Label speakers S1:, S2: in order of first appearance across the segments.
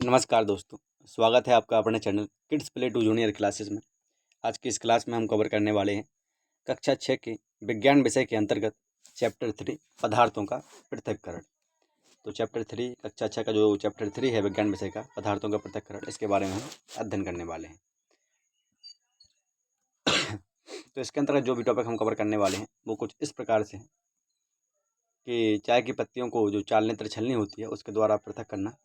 S1: नमस्कार दोस्तों, स्वागत है आपका अपने channel kids play to junior classes में। आज की इस क्लास में हम कवर करने वाले हैं कक्षा 6 के विज्ञान विषय के अंतर्गत चैप्टर 3 पदार्थों का पृथक्करण। तो चैप्टर 3 कक्षा 6 का जो चैप्टर 3 है विज्ञान विषय का पदार्थों का पृथक्करण, इसके बारे में हम अध्ययन करने वाले हैं। तो इसके अंतर्गत जो भी टॉपिक हम कवर करने वाले हैं वो कुछ इस प्रकार से है कि चाय की पत्तियों को जो चालनी तर छलनी होती है उसके द्वारा पृथक करना।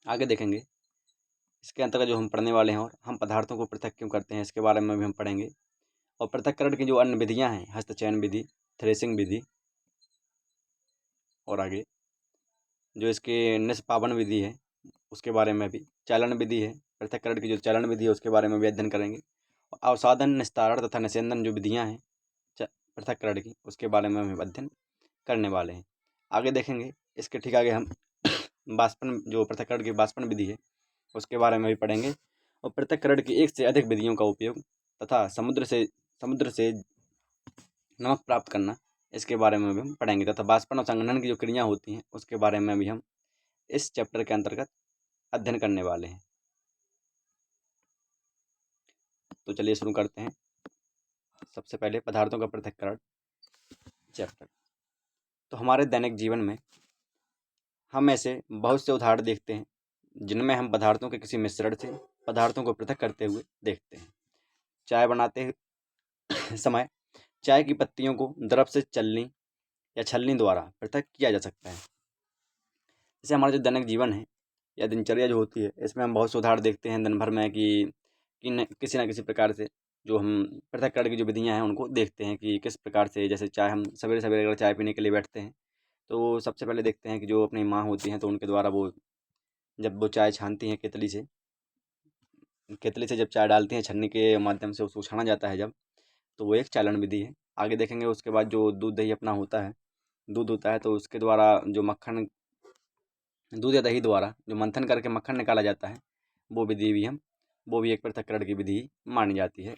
S1: आगे देखेंगे इसके अंतर्गत जो हम पढ़ने वाले हैं और हम पदार्थों को पृथक क्यों करते हैं इसके बारे में भी हम पढ़ेंगे। और पृथक्करण की जो अन्य विधियां हैं, हस्तचयन विधि, थ्रेसिंग विधि, और आगे जो इसके निष्पावन विधि है उसके बारे में भी, चालन विधि है, पृथक्करण की जो चालन विधि है उसके बारे में भी अध्ययन करेंगे। और अवसादन, निस्तारण तथा निस्यंदन जो विधियां हैं पृथक्करण की, उसके बारे में हम अध्ययन करने वाले हैं। आगे देखेंगे इसके ठीक आगे हम बाष्पन, जो पृथक्करण की बाष्पन विधि है उसके बारे में भी पढ़ेंगे। और पृथक्करण की एक से अधिक विधियों का उपयोग तथा समुद्र से नमक प्राप्त करना, इसके बारे में भी हम पढ़ेंगे। तथा बाष्पन और संघनन की जो क्रिया होती हैं उसके बारे में भी हम इस चैप्टर के अंतर्गत अध्ययन करने वाले हैं। तो चलिए शुरू करते हैं। सबसे पहले पदार्थों का पृथक्करण चैप्टर। तो हमारे दैनिक जीवन में हम ऐसे बहुत से उदाहरण देखते हैं जिनमें हम पदार्थों के किसी मिश्रण से पदार्थों को पृथक करते हुए देखते हैं। चाय बनाते समय चाय की पत्तियों को द्रव से चलनी या छलनी द्वारा पृथक किया जा सकता है। जैसे हमारा जो दैनिक जीवन है या दिनचर्या जो होती है, इसमें हम बहुत से उदाहरण देखते हैं दिन भर में कि किसी न किसी प्रकार से जो हम पृथक्करण की जो विधियाँ हैं उनको देखते हैं कि किस प्रकार से। जैसे चाय, हम सवेरे सवेरे अगर चाय पीने के लिए बैठते हैं तो सबसे पहले देखते हैं कि जो अपनी माँ होती हैं तो उनके द्वारा वो जब वो चाय छानती हैं केतली से जब चाय डालती हैं छन्नी के माध्यम से उसको छाना जाता है जब, तो वो एक चालन विधि है। आगे देखेंगे उसके बाद जो दूध दही अपना होता है, दूध होता है तो उसके द्वारा जो मक्खन, दूध या दही द्वारा जो मंथन करके मक्खन निकाला जाता है वो भी एक पृथक्करण की विधि मानी जाती है।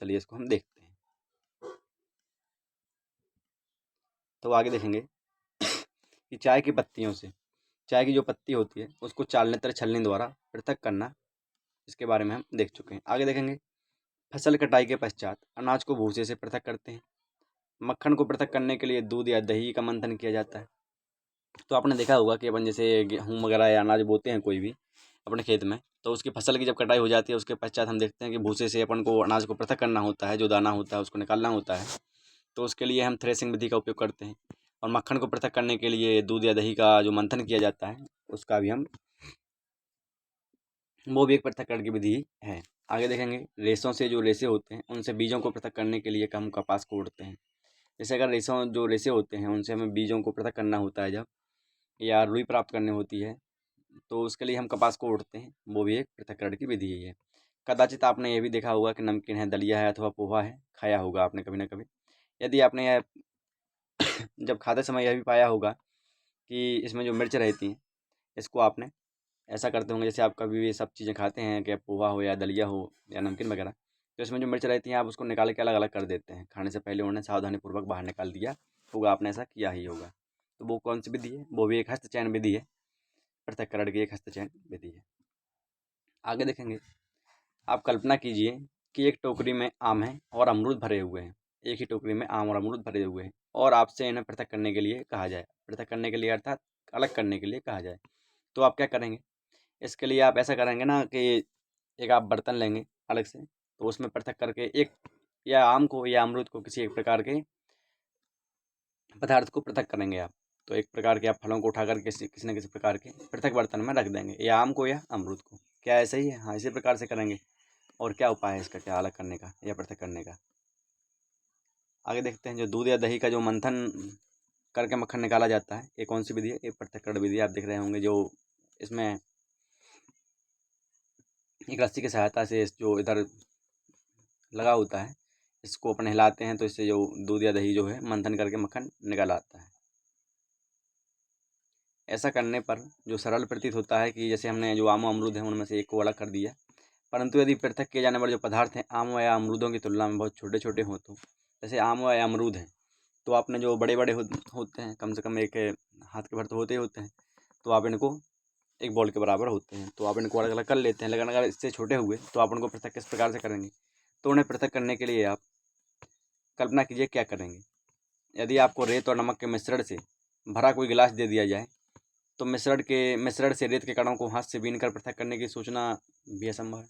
S1: चलिए इसको हम देखते हैं। तो आगे देखेंगे कि चाय की पत्तियों से, चाय की जो पत्ती होती है उसको चालने तर छलनी द्वारा पृथक करना, इसके बारे में हम देख चुके हैं। आगे देखेंगे फसल कटाई के पश्चात अनाज को भूसे से पृथक करते हैं। मक्खन को पृथक करने के लिए दूध या दही का मंथन किया जाता है। तो आपने देखा होगा कि अपन जैसे गेहूँ वगैरह या अनाज बोते हैं कोई भी अपने खेत में, तो उसकी फसल की जब कटाई हो जाती है उसके पश्चात हम देखते हैं कि भूसे से अपन को अनाज को पृथक करना होता है, जो दाना होता है उसको निकालना होता है। तो उसके लिए हम थ्रेसिंग विधि का उपयोग करते हैं। और मक्खन को पृथक करने के लिए दूध या दही का जो मंथन किया जाता है उसका भी वो भी एक पृथक्करण की विधि है। आगे देखेंगे रेशों से, जो रेशे होते हैं उनसे बीजों को पृथक करने के लिए हम कपास को उड़ते हैं। जैसे अगर जो रेशे होते हैं उनसे हमें बीजों को पृथक करना होता है जब, या रुई प्राप्त करनी होती है, तो उसके लिए हम कपास को उड़ते हैं, वो भी एक पृथक्करण की विधि ही है। कदाचित आपने ये भी देखा होगा कि नमकीन है, दलिया है अथवा पोहा है, खाया होगा आपने कभी ना कभी। यदि आपने यह जब खाते समय यह भी पाया होगा कि इसमें जो मिर्च रहती हैं इसको आपने ऐसा करते होंगे, जैसे आप कभी भी ये सब चीज़ें खाते हैं कि पोहा हो या दलिया हो या नमकीन वगैरह, तो इसमें जो मिर्च रहती हैं आप उसको निकाल के अलग अलग कर देते हैं। खाने से पहले उन्हें सावधानीपूर्वक बाहर निकाल दिया होगा, आपने ऐसा किया ही होगा। तो वो कौन सी विधि है? वो भी एक हस्तचयन विधि है, पृथक्करण की एक हस्तचयन विधि है। आगे देखेंगे, आप कल्पना कीजिए कि एक टोकरी में आम है और अमरूद भरे हुए हैं। एक ही टोकरी में आम और अमरूद भरे हुए हैं और आपसे इन्हें पृथक करने के लिए कहा जाए, पृथक करने के लिए अर्थात अलग करने के लिए कहा जाए, तो आप क्या करेंगे? इसके लिए आप ऐसा करेंगे ना कि एक आप बर्तन लेंगे अलग से, तो उसमें पृथक करके एक, या आम को या अमरूद को, किसी एक प्रकार के पदार्थ को पृथक करेंगे आप। तो एक प्रकार के आप फलों को उठाकर किसी न किसी प्रकार के पृथक बर्तन में रख देंगे, या आम को या अमरूद को। क्या ऐसा ही है? हाँ, इसी प्रकार से करेंगे। और क्या उपाय है इसका, क्या अलग करने का या पृथक करने का? आगे देखते हैं, जो दूध या दही का जो मंथन करके मक्खन निकाला जाता है, ये कौन सी विधि है? ये पृथक्करण विधि आप देख रहे होंगे। जो इसमें एक रस्सी की सहायता से जो इधर लगा होता है, इसको अपन हिलाते हैं तो इससे जो दूध या दही जो है मंथन करके मक्खन निकल आता है। ऐसा करने पर जो सरल प्रतीत होता है कि जैसे हमने जो आम व अमरूद हैं उनमें से एक को अलग कर दिया, परंतु यदि पृथक किए जाने वाले जो पदार्थ हैं आम या अमरूदों की तुलना में बहुत छोटे छोटे हों, तो जैसे आम या अमरूद हैं तो आपने जो बड़े बड़े होते हैं, कम से कम एक हाथ के भर तो होते ही होते हैं, तो आप इनको एक बॉल के बराबर होते हैं। तो आप इनको अलग अलग कर लेते हैं, लेकिन अगर इससे छोटे हुए तो आप उनको पृथक किस प्रकार से करेंगे? तो उन्हें पृथक करने के लिए आप कल्पना कीजिए क्या करेंगे। यदि आपको रेत और नमक के मिश्रण से भरा कोई गिलास दे दिया जाए, तो मिश्रण से रेत के कणों को हाथ से बीन कर पृथक करने की सोचना भी असंभव है।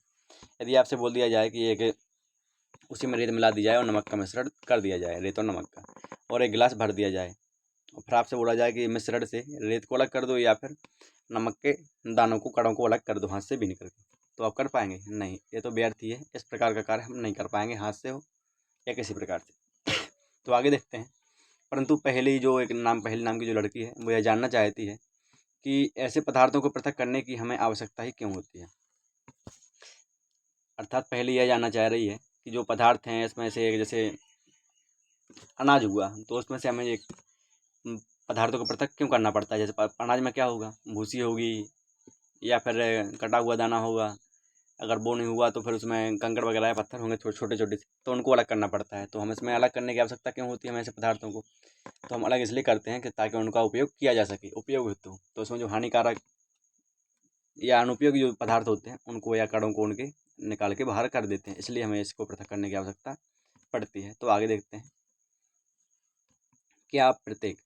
S1: यदि आपसे बोल दिया जाए कि एक उसी में रेत मिला दी जाए और नमक का मिश्रण कर दिया जाए, रेत और नमक का, और एक गिलास भर दिया जाए, और फिर आपसे बोला जाए कि मिश्रण से रेत को अलग कर दो या फिर नमक के दानों को, कणों को अलग कर दो हाथ से बीन करके, तो आप कर पाएंगे? नहीं, ये तो व्यर्थ ही है। इस प्रकार का कार्य हम नहीं कर पाएंगे, हाथ से हो या किसी प्रकार से। तो आगे देखते हैं। परंतु पहली नाम की जो लड़की है, वो यह जानना चाहती है कि ऐसे पदार्थों को पृथक करने की हमें आवश्यकता ही क्यों होती है। अर्थात पहले यह जानना चाह रही है कि जो पदार्थ हैं इसमें से एक जैसे अनाज हुआ, तो उसमें से हमें एक पदार्थों को पृथक क्यों करना पड़ता है। जैसे अनाज में क्या होगा, भूसी होगी या फिर कटा हुआ दाना होगा। अगर वो नहीं हुआ तो फिर उसमें कंकड़ वगैरह या पत्थर होंगे छोटे छोटे से, तो उनको अलग करना पड़ता है। तो हम इसमें अलग करने की आवश्यकता क्यों होती है हमें ऐसे पदार्थों को? तो हम अलग इसलिए करते हैं कि ताकि उनका उपयोग किया जा सके, उपयोग हेतु। तो उसमें जो हानिकारक या अनुपयोगी जो पदार्थ होते हैं उनको या कणों को उनके निकाल के बाहर कर देते हैं, इसलिए हमें इसको पृथक करने की आवश्यकता पड़ती है। तो आगे देखते हैं कि आप प्रत्येक,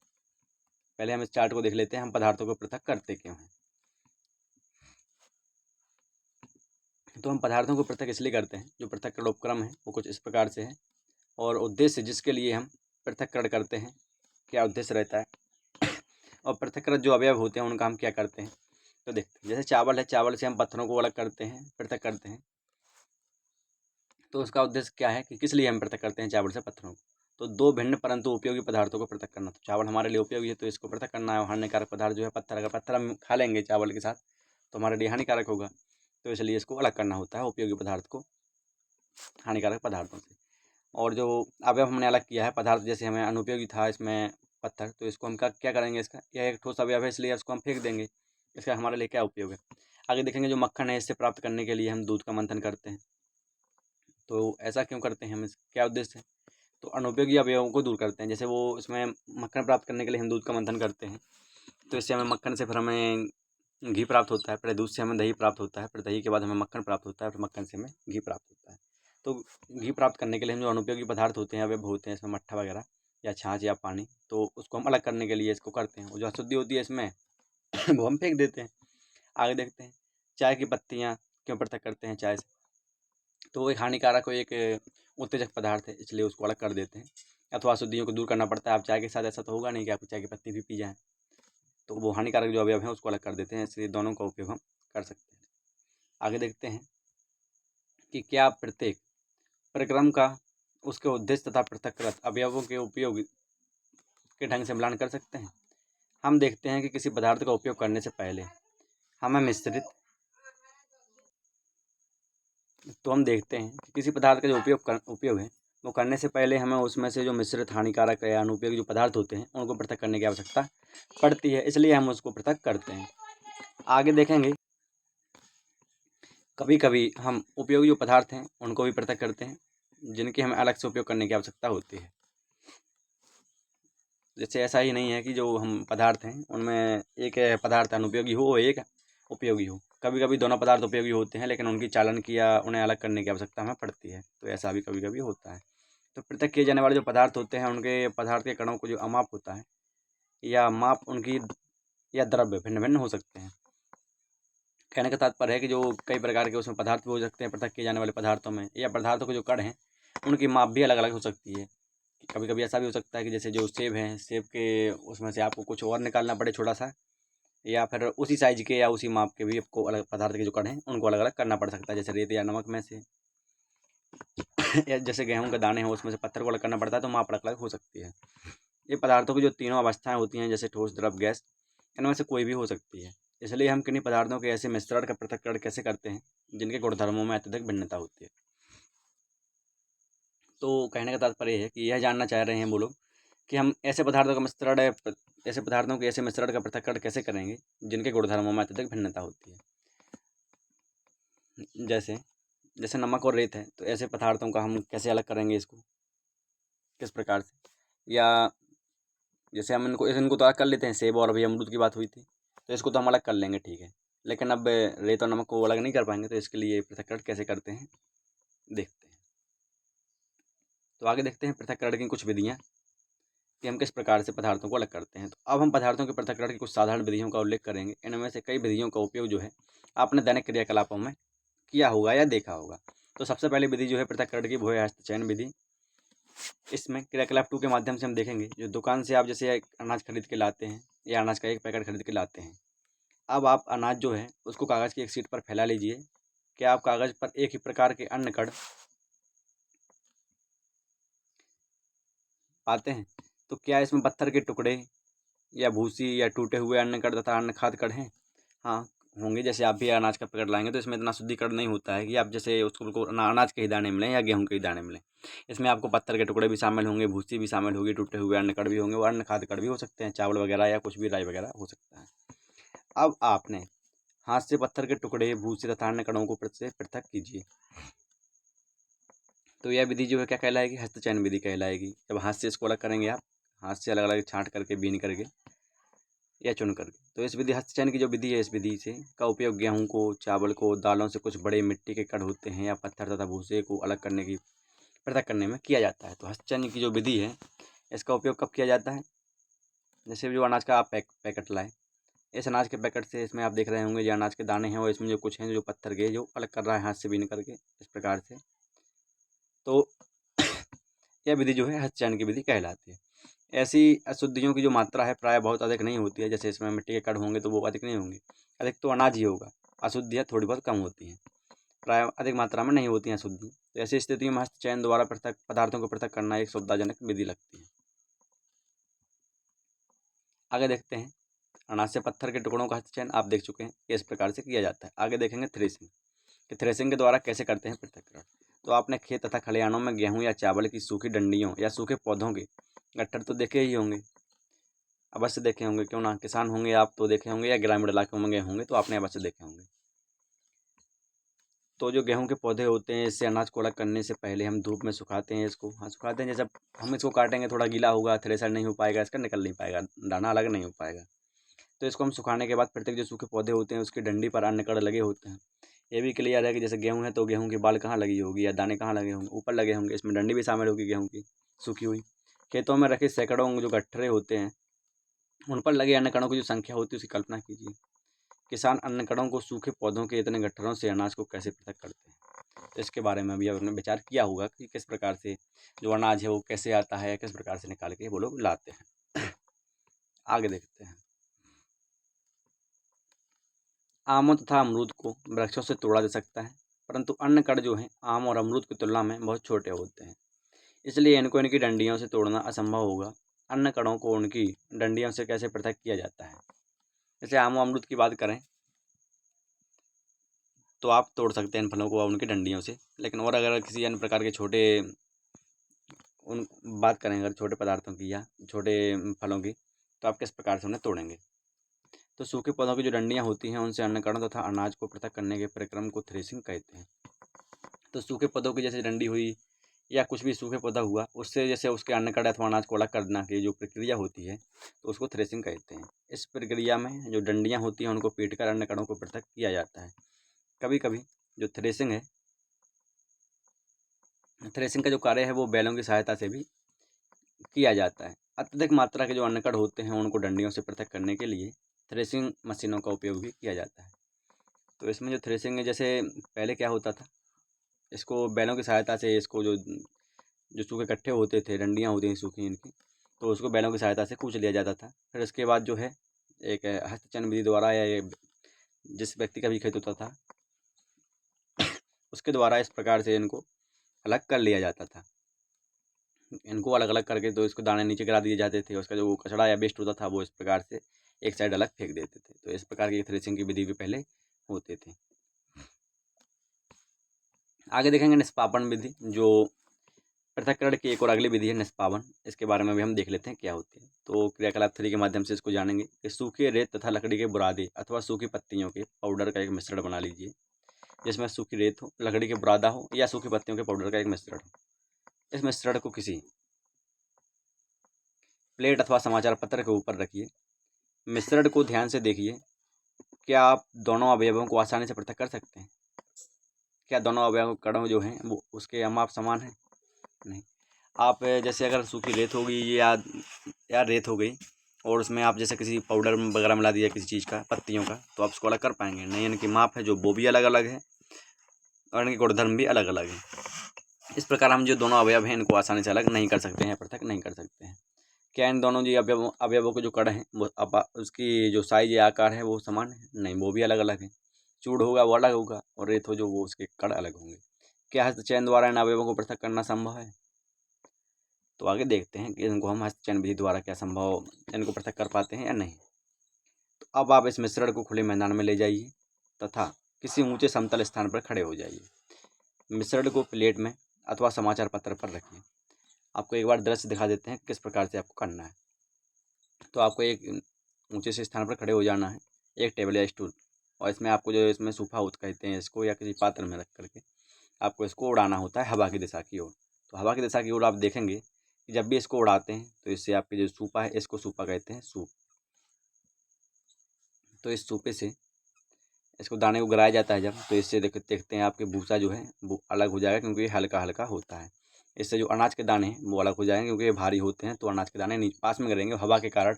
S1: पहले हम इस चार्ट को देख लेते हैं, हम पदार्थों को पृथक करते क्यों हैं। तो हम पदार्थों को पृथक इसलिए करते हैं, जो पृथक्करण उपक्रम है वो कुछ इस प्रकार से है, और उद्देश्य जिसके लिए हम पृथक्करण करते हैं, क्या उद्देश्य रहता है, और पृथक्कृत जो अवयव होते हैं उनका हम क्या करते हैं। तो देखते हैं, जैसे चावल है, चावल से हम पत्थरों को अलग करते हैं, पृथक करते हैं। तो उसका उद्देश्य क्या है कि किस लिए हम पृथक करते हैं चावल से पत्थरों को? तो दो भिन्न परंतु उपयोगी पदार्थों को पृथक करना। तो चावल हमारे लिए उपयोगी है तो इसको पृथक करना है। हानिकारक पदार्थ जो है पत्थर, अगर पत्थर हम खा लेंगे चावल के साथ तो हमारे लिए हानिकारक होगा, तो इसलिए इसको अलग करना होता है उपयोगी पदार्थ को हानिकारक पदार्थों से। और जो अवयव हमने अलग किया है पदार्थ, जैसे हमें अनुपयोगी था इसमें पत्थर, तो इसको हम क्या करेंगे, इसका यह एक ठोस अवयव है इसलिए इसको हम फेंक देंगे। इसका हमारे लिए क्या उपयोग है? आगे देखेंगे, जो मक्खन है इससे प्राप्त करने के लिए हम दूध का मंथन करते हैं। तो ऐसा क्यों करते हैं हम, इस क्या उद्देश्य है? तो अनुपयोगी अवयवों को दूर करते हैं। जैसे वो इसमें मक्खन प्राप्त करने के लिए हम दूध का मंथन करते हैं, तो इससे हमें मक्खन से फिर हमें घी प्राप्त होता है, फिर दूध से हमें दही प्राप्त होता है, फिर दही के बाद हमें मक्खन प्राप्त होता है, फिर मक्खन से हमें घी प्राप्त होता है। तो घी प्राप्त करने के लिए हम जो अनुपयोगी पदार्थ होते हैं, अवयव होते हैं इसमें मट्ठा वगैरह या छाछ या पानी, तो उसको हम अलग करने के लिए इसको करते हैं। और जो अशुद्धि होती है इसमें वो हम फेंक देते हैं। आगे देखते हैं, चाय की पत्तियाँ क्यों पृथक करते हैं चाय से? तो एक हानिकारक और एक उत्तेजक पदार्थ है, इसलिए उसको अलग कर देते हैं। अथवा अशुद्धियों को दूर करना पड़ता है। आप चाय के साथ ऐसा तो होगा नहीं कि आप चाय की पत्ती भी पी जाएँ, तो वो हानिकारक जो अवयव हैं उसको अलग कर देते हैं, इसलिए दोनों का उपयोग हम कर सकते हैं। आगे देखते हैं कि क्या प्रत्येक प्रक्रम का उसके उद्देश्य तथा पृथक्कृत अवयवों के उपयोग के ढंग से मिलान कर सकते हैं। हम देखते हैं कि किसी पदार्थ का उपयोग करने से पहले हमें मिश्रित तो हम देखते हैं कि किसी पदार्थ का जो उपयोग है वो करने से पहले हमें उसमें से जो मिश्रित हानिकारक या अनुपयोगी जो पदार्थ होते हैं उनको पृथक करने की आवश्यकता पड़ती है, इसलिए हम उसको पृथक करते हैं। आगे देखेंगे, कभी कभी हम उपयोगी जो पदार्थ हैं उनको भी पृथक करते हैं, जिनके हमें अलग से उपयोग करने की आवश्यकता होती है। जैसे ऐसा ही नहीं है कि जो हम पदार्थ हैं उनमें एक पदार्थ अनुपयोगी हो, एक उपयोगी हो। कभी कभी दोनों पदार्थ उपयोगी होते हैं, लेकिन उनकी चालन की या उन्हें अलग करने की आवश्यकता हमें पड़ती है, तो ऐसा भी कभी कभी होता है। तो पृथक किए जाने वाले जो पदार्थ होते हैं उनके पदार्थ के कणों को जो अमाप होता है या माप उनकी या द्रव्य भिन्न भिन्न हो सकते हैं। कहने का तात्पर्य है कि जो कई प्रकार के उसमें पदार्थ भी हो सकते हैं पृथक किए जाने वाले पदार्थों में, या पदार्थों के जो कण हैं उनकी माप भी अलग अलग हो सकती है। कभी कभी ऐसा भी हो सकता है कि जैसे जो सेब हैं, सेब के उसमें से आपको कुछ और निकालना पड़े छोटा सा, या फिर उसी साइज के या उसी माप के भी आपको अलग पदार्थ के जो कण हैं उनको अलग अलग करना पड़ सकता है। जैसे रेत या नमक में से या जैसे गेहूं के दाने हैं उसमें से पत्थर को अलग करना पड़ता है, तो माप अलग अलग हो सकती है। ये पदार्थों की जो तीनों अवस्थाएं होती हैं, जैसे ठोस, द्रव, गैस, इनमें से कोई भी हो सकती है। इसलिए हम किन्हीं पदार्थों के ऐसे मिश्रण का पृथक्करण कैसे करते हैं जिनके गुणधर्मों में अत्यधिक भिन्नता होती है। तो कहने का तात्पर्य है कि यह जानना चाह रहे हैं वो लोग कि हम ऐसे पदार्थों के ऐसे मिश्रण का पृथक्करण कैसे करेंगे जिनके गुणधर्मों में अत्यधिक भिन्नता होती है। जैसे जैसे नमक और रेत है, तो ऐसे पदार्थों का हम कैसे अलग करेंगे, इसको किस प्रकार से? या जैसे हम इनको तो अलग कर लेते हैं, सेब और अभी अमरूद की बात हुई थी, तो इसको तो हम अलग कर लेंगे, ठीक है। लेकिन अब रेत और नमक को अलग नहीं कर पाएंगे, तो इसके लिए पृथक्करण कैसे करते हैं देखते हैं। तो आगे देखते हैं पृथक्करण की कुछ विधियाँ कि हम किस प्रकार से पदार्थों को अलग करते हैं। तो अब हम पदार्थों के पृथक्करण की कुछ साधारण विधियों का उल्लेख करेंगे। इनमें से कई विधियों का उपयोग जो है आपने दैनिक क्रियाकलापों में किया होगा या देखा होगा। तो सबसे पहली विधि जो है पृथक्करण की, वो है हस्तचयन विधि। इसमें क्रियाकलाप 2 के माध्यम से हम देखेंगे, जो दुकान से आप जैसे एक अनाज खरीद के लाते हैं या अनाज का एक पैकेट खरीद के लाते हैं। अब आप अनाज जो है उसको कागज़ की एक शीट पर फैला लीजिए। क्या आप कागज़ पर एक ही प्रकार के अन्न कण पाते हैं? तो क्या इसमें पत्थर के टुकड़े या भूसी या टूटे हुए अन्न कण तथा अन्न खाद कण हैं? हाँ, होंगे। जैसे आप भी अनाज का पैकेट लाएंगे तो इसमें इतना शुद्धिकरण नहीं होता है कि आप जैसे उसको बिल्कुल अनाज के ही दाने मिलें या गेहूं के ही दाने मिलें। इसमें आपको पत्थर के टुकड़े भी शामिल होंगे, भूसी भी शामिल होगी, टूटे हुए अन्न कण भी होंगे और अन्न खाद कण भी हो सकते हैं, चावल वगैरह या कुछ भी राई वगैरह हो सकता है। अब आपने हाथ से पत्थर के टुकड़े, भूसी तथा अन्य कणों को से पृथक कीजिए। तो यह विधि जो है क्या कहलाएगी? हस्तचयन विधि कहलाएगी। जब हाथ से इसको अलग करेंगे आप, हाथ से अलग अलग छाँट करके, बीन करके या चुन करके। तो इस विधि, हस्तचयन की जो विधि है, इस विधि से का उपयोग गेहूं को, चावल को, दालों से कुछ बड़े मिट्टी के कण होते हैं या पत्थर तथा भूसे को अलग करने की, पृथक करने में किया जाता है। तो हस्तचयन की जो विधि है, इसका उपयोग कब किया जाता है? जैसे जो अनाज का आप पैकेट लाए, इस अनाज के पैकेट से इसमें आप देख रहे होंगे जो अनाज के दाने हैं, और इसमें जो कुछ हैं जो पत्थर के, जो अलग कर रहा है हाथ से बीन करके इस प्रकार से। तो यह विधि जो है हस्तचयन की विधि कहलाती है। ऐसी अशुद्धियों की जो मात्रा है प्राय बहुत अधिक नहीं होती है। जैसे इसमें मिट्टी के कण होंगे तो वो अधिक नहीं होंगे, अधिक तो अनाज ही होगा। अशुद्धियाँ थोड़ी बहुत कम होती हैं, प्राय अधिक मात्रा में नहीं होती हैं अशुद्धि। तो ऐसी स्थितियों में हस्तचयन द्वारा पृथक पदार्थों को पृथक करना एक सुविधाजनक विधि लगती है। आगे देखते हैं अनाज से पत्थर के टुकड़ों का हस्तचयन आप देख चुके हैं कि इस प्रकार से किया जाता है। आगे देखेंगे थ्रेसिंग, कि थ्रेसिंग के द्वारा कैसे करते हैं पृथक्करण। तो आपने खेत तथा खलिहानों में गेहूं या चावल की सूखी डंडियों या सूखे पौधों के गट्ठर तो देखे ही होंगे, अवश्य देखे होंगे, क्यों ना, किसान होंगे आप तो देखे होंगे, या ग्रामीण इलाकों में गए होंगे तो आपने अवश्य देखे होंगे। तो जो गेहूं के पौधे होते हैं, इससे अनाज को अलग करने से पहले हम धूप में सुखाते हैं इसको। हाँ, सुखाते हैं। जैसे हम इसको काटेंगे थोड़ा गीला होगा, थ्रेसर नहीं हो पाएगा, इसका निकल नहीं पाएगा, दाना अलग नहीं हो पाएगा। तो इसको हम सुखाने के बाद प्रत्येक जो सूखे पौधे होते हैं उसकी डंडी पर अन्न कण लगे होते हैं। ये भी क्लियर है कि जैसे गेहूं है तो गेहूं की बाल कहाँ लगी होगी या दाने कहाँ लगे होंगे? ऊपर लगे होंगे। इसमें डंडी भी शामिल होगी गेहूं की सूखी हुई। खेतों में रखे सैकड़ों जो गट्ठरे होते हैं, उन पर लगे अन्न कणों की जो संख्या होती है उसकी कल्पना कीजिए। किसान अन्न कणों को सूखे पौधों के इतने गट्ठरों से अनाज को कैसे पृथक करते हैं? तो इसके बारे में भी आपने विचार किया होगा कि किस प्रकार से जो अनाज है वो कैसे आता है, किस प्रकार से निकाल के वो लोग लाते हैं। आगे देखते हैं। आमों तथा अमरूद को वृक्षों से तोड़ा जा सकता है, परंतु अन्न कण जो हैं आम और अमरूद की तुलना में बहुत छोटे होते हैं, इसलिए इनको इनकी डंडियों से तोड़ना असंभव होगा। अन्न कणों को उनकी डंडियों से कैसे पृथक किया जाता है? जैसे आम और अमरूद की बात करें तो आप तोड़ सकते हैं इन फलों को उनकी डंडियों से, लेकिन और अगर किसी अन्य प्रकार के छोटे उन बात करें अगर छोटे पदार्थों की या छोटे फलों की, तो आप किस प्रकार से उन्हें तोड़ेंगे? तो सूखे पौधों की जो डंडियाँ होती हैं उनसे अन्न कणों तथा अनाज को पृथक करने के प्रक्रम को थ्रेसिंग कहते हैं। तो सूखे पौधों की जैसे डंडी हुई या कुछ भी सूखे पौधा हुआ, उससे जैसे उसके अन्न कण अथवा अनाज को अलग करना की जो प्रक्रिया होती है तो उसको थ्रेसिंग कहते हैं। इस प्रक्रिया में जो डंडियाँ होती हैं उनको पीट कर अन्न कणों को पृथक किया जाता है। कभी कभी जो थ्रेसिंग है, थ्रेसिंग का जो कार्य है वो बैलों की सहायता से भी किया जाता है। अत्यधिक मात्रा के जो अन्न कण होते हैं उनको डंडियों से पृथक करने के लिए थ्रेसिंग मशीनों का उपयोग भी किया जाता है। तो इसमें जो थ्रेसिंग है, जैसे पहले क्या होता था, इसको बैलों की सहायता से इसको जो जो सूखे कट्ठे होते थे, डंडियाँ होती हैं सूखी इनकी, तो उसको बैलों की सहायता से कूच लिया जाता था। फिर उसके बाद जो है एक हस्तचयन विधि द्वारा या ये जिस व्यक्ति का भी खेत होता था उसके द्वारा इस प्रकार से इनको अलग कर लिया जाता था। इनको अलग अलग करके तो इसको दाने नीचे गिरा दिए जाते थे, उसका जो कचड़ा या वेस्ट होता था वो इस प्रकार से एक साइड अलग फेंक देते थे। तो इस प्रकार की थ्रेसिंग की विधि भी पहले होते थे। आगे देखेंगे निष्पापन विधि, जो पृथक्करण की एक और अगली विधि है निष्पावन। इसके बारे में भी हम देख लेते हैं क्या होती है। तो क्रियाकलाप 3 के माध्यम से इसको जानेंगे कि सूखे रेत तथा लकड़ी के बुरादे अथवा सूखी पत्तियों के पाउडर का एक मिश्रण बना लीजिए, जिसमें सूखी रेत हो, लकड़ी के बुरादा हो या सूखी पत्तियों के पाउडर का एक मिश्रण हो। इस मिश्रण को किसी प्लेट अथवा समाचार पत्र के ऊपर रखिए। मिश्रण को ध्यान से देखिए क्या आप दोनों अवयवों को आसानी से पृथक कर सकते हैं? क्या दोनों अवयव कणों जो हैं वो उसके माप समान हैं? नहीं। आप जैसे अगर सूखी रेत होगी या रेत हो गई और उसमें आप जैसे किसी पाउडर वगैरह मिला दिया किसी चीज़ का, पत्तियों का, तो आप उसको अलग कर पाएंगे नहीं। इनकी माप है जो वो भी अलग अलग है और इनके गुणधर्म भी अलग अलग हैं। इस प्रकार हम जो दोनों अवयव हैं इनको आसानी से अलग नहीं कर सकते हैं, पृथक नहीं कर सकते हैं। क्या इन दोनों जी अवयवों के जो कण हैं वो उसकी जो साइज या आकार है वो समान है? नहीं, वो भी अलग अलग है। चूड़ होगा वो अलग होगा और रेत हो जो वो उसके कण अलग होंगे। क्या हस्तचयन द्वारा इन अवयवों को पृथक करना संभव है? तो आगे देखते हैं कि इनको हम हस्तचयन विधि द्वारा क्या संभव इनको पृथक कर पाते हैं या नहीं। तो अब आप इस मिश्रण को खुले मैदान में ले जाइए तथा किसी ऊंचे समतल स्थान पर खड़े हो जाइए। मिश्रण को प्लेट में अथवा समाचार पत्र पर रखिए। आपको एक बार दृश्य दिखा देते हैं किस प्रकार से आपको करना है। तो आपको एक ऊंचे से स्थान पर खड़े हो जाना है, एक टेबल या स्टूल, और इसमें आपको जो इसमें सूफा होता कहते हैं इसको, या किसी पात्र में रख करके आपको इसको उड़ाना होता है हवा की दिशा की ओर। तो हवा की दिशा की ओर आप देखेंगे कि जब भी इसको उड़ाते हैं तो इससे आपके जो सूपा है इसको सूपा कहते हैं, सूप। तो इस सूपे से इसको दाने को गिराया जाता है जब, तो इससे देखते हैं आपके भूसा जो है वो अलग हो जाएगा क्योंकि ये हल्का हल्का होता है। इससे जो अनाज के दाने हैं वो अलग हो जाएंगे क्योंकि ये भारी होते हैं, तो अनाज के दाने नीचे पास में गिरेंगे। हवा के कारण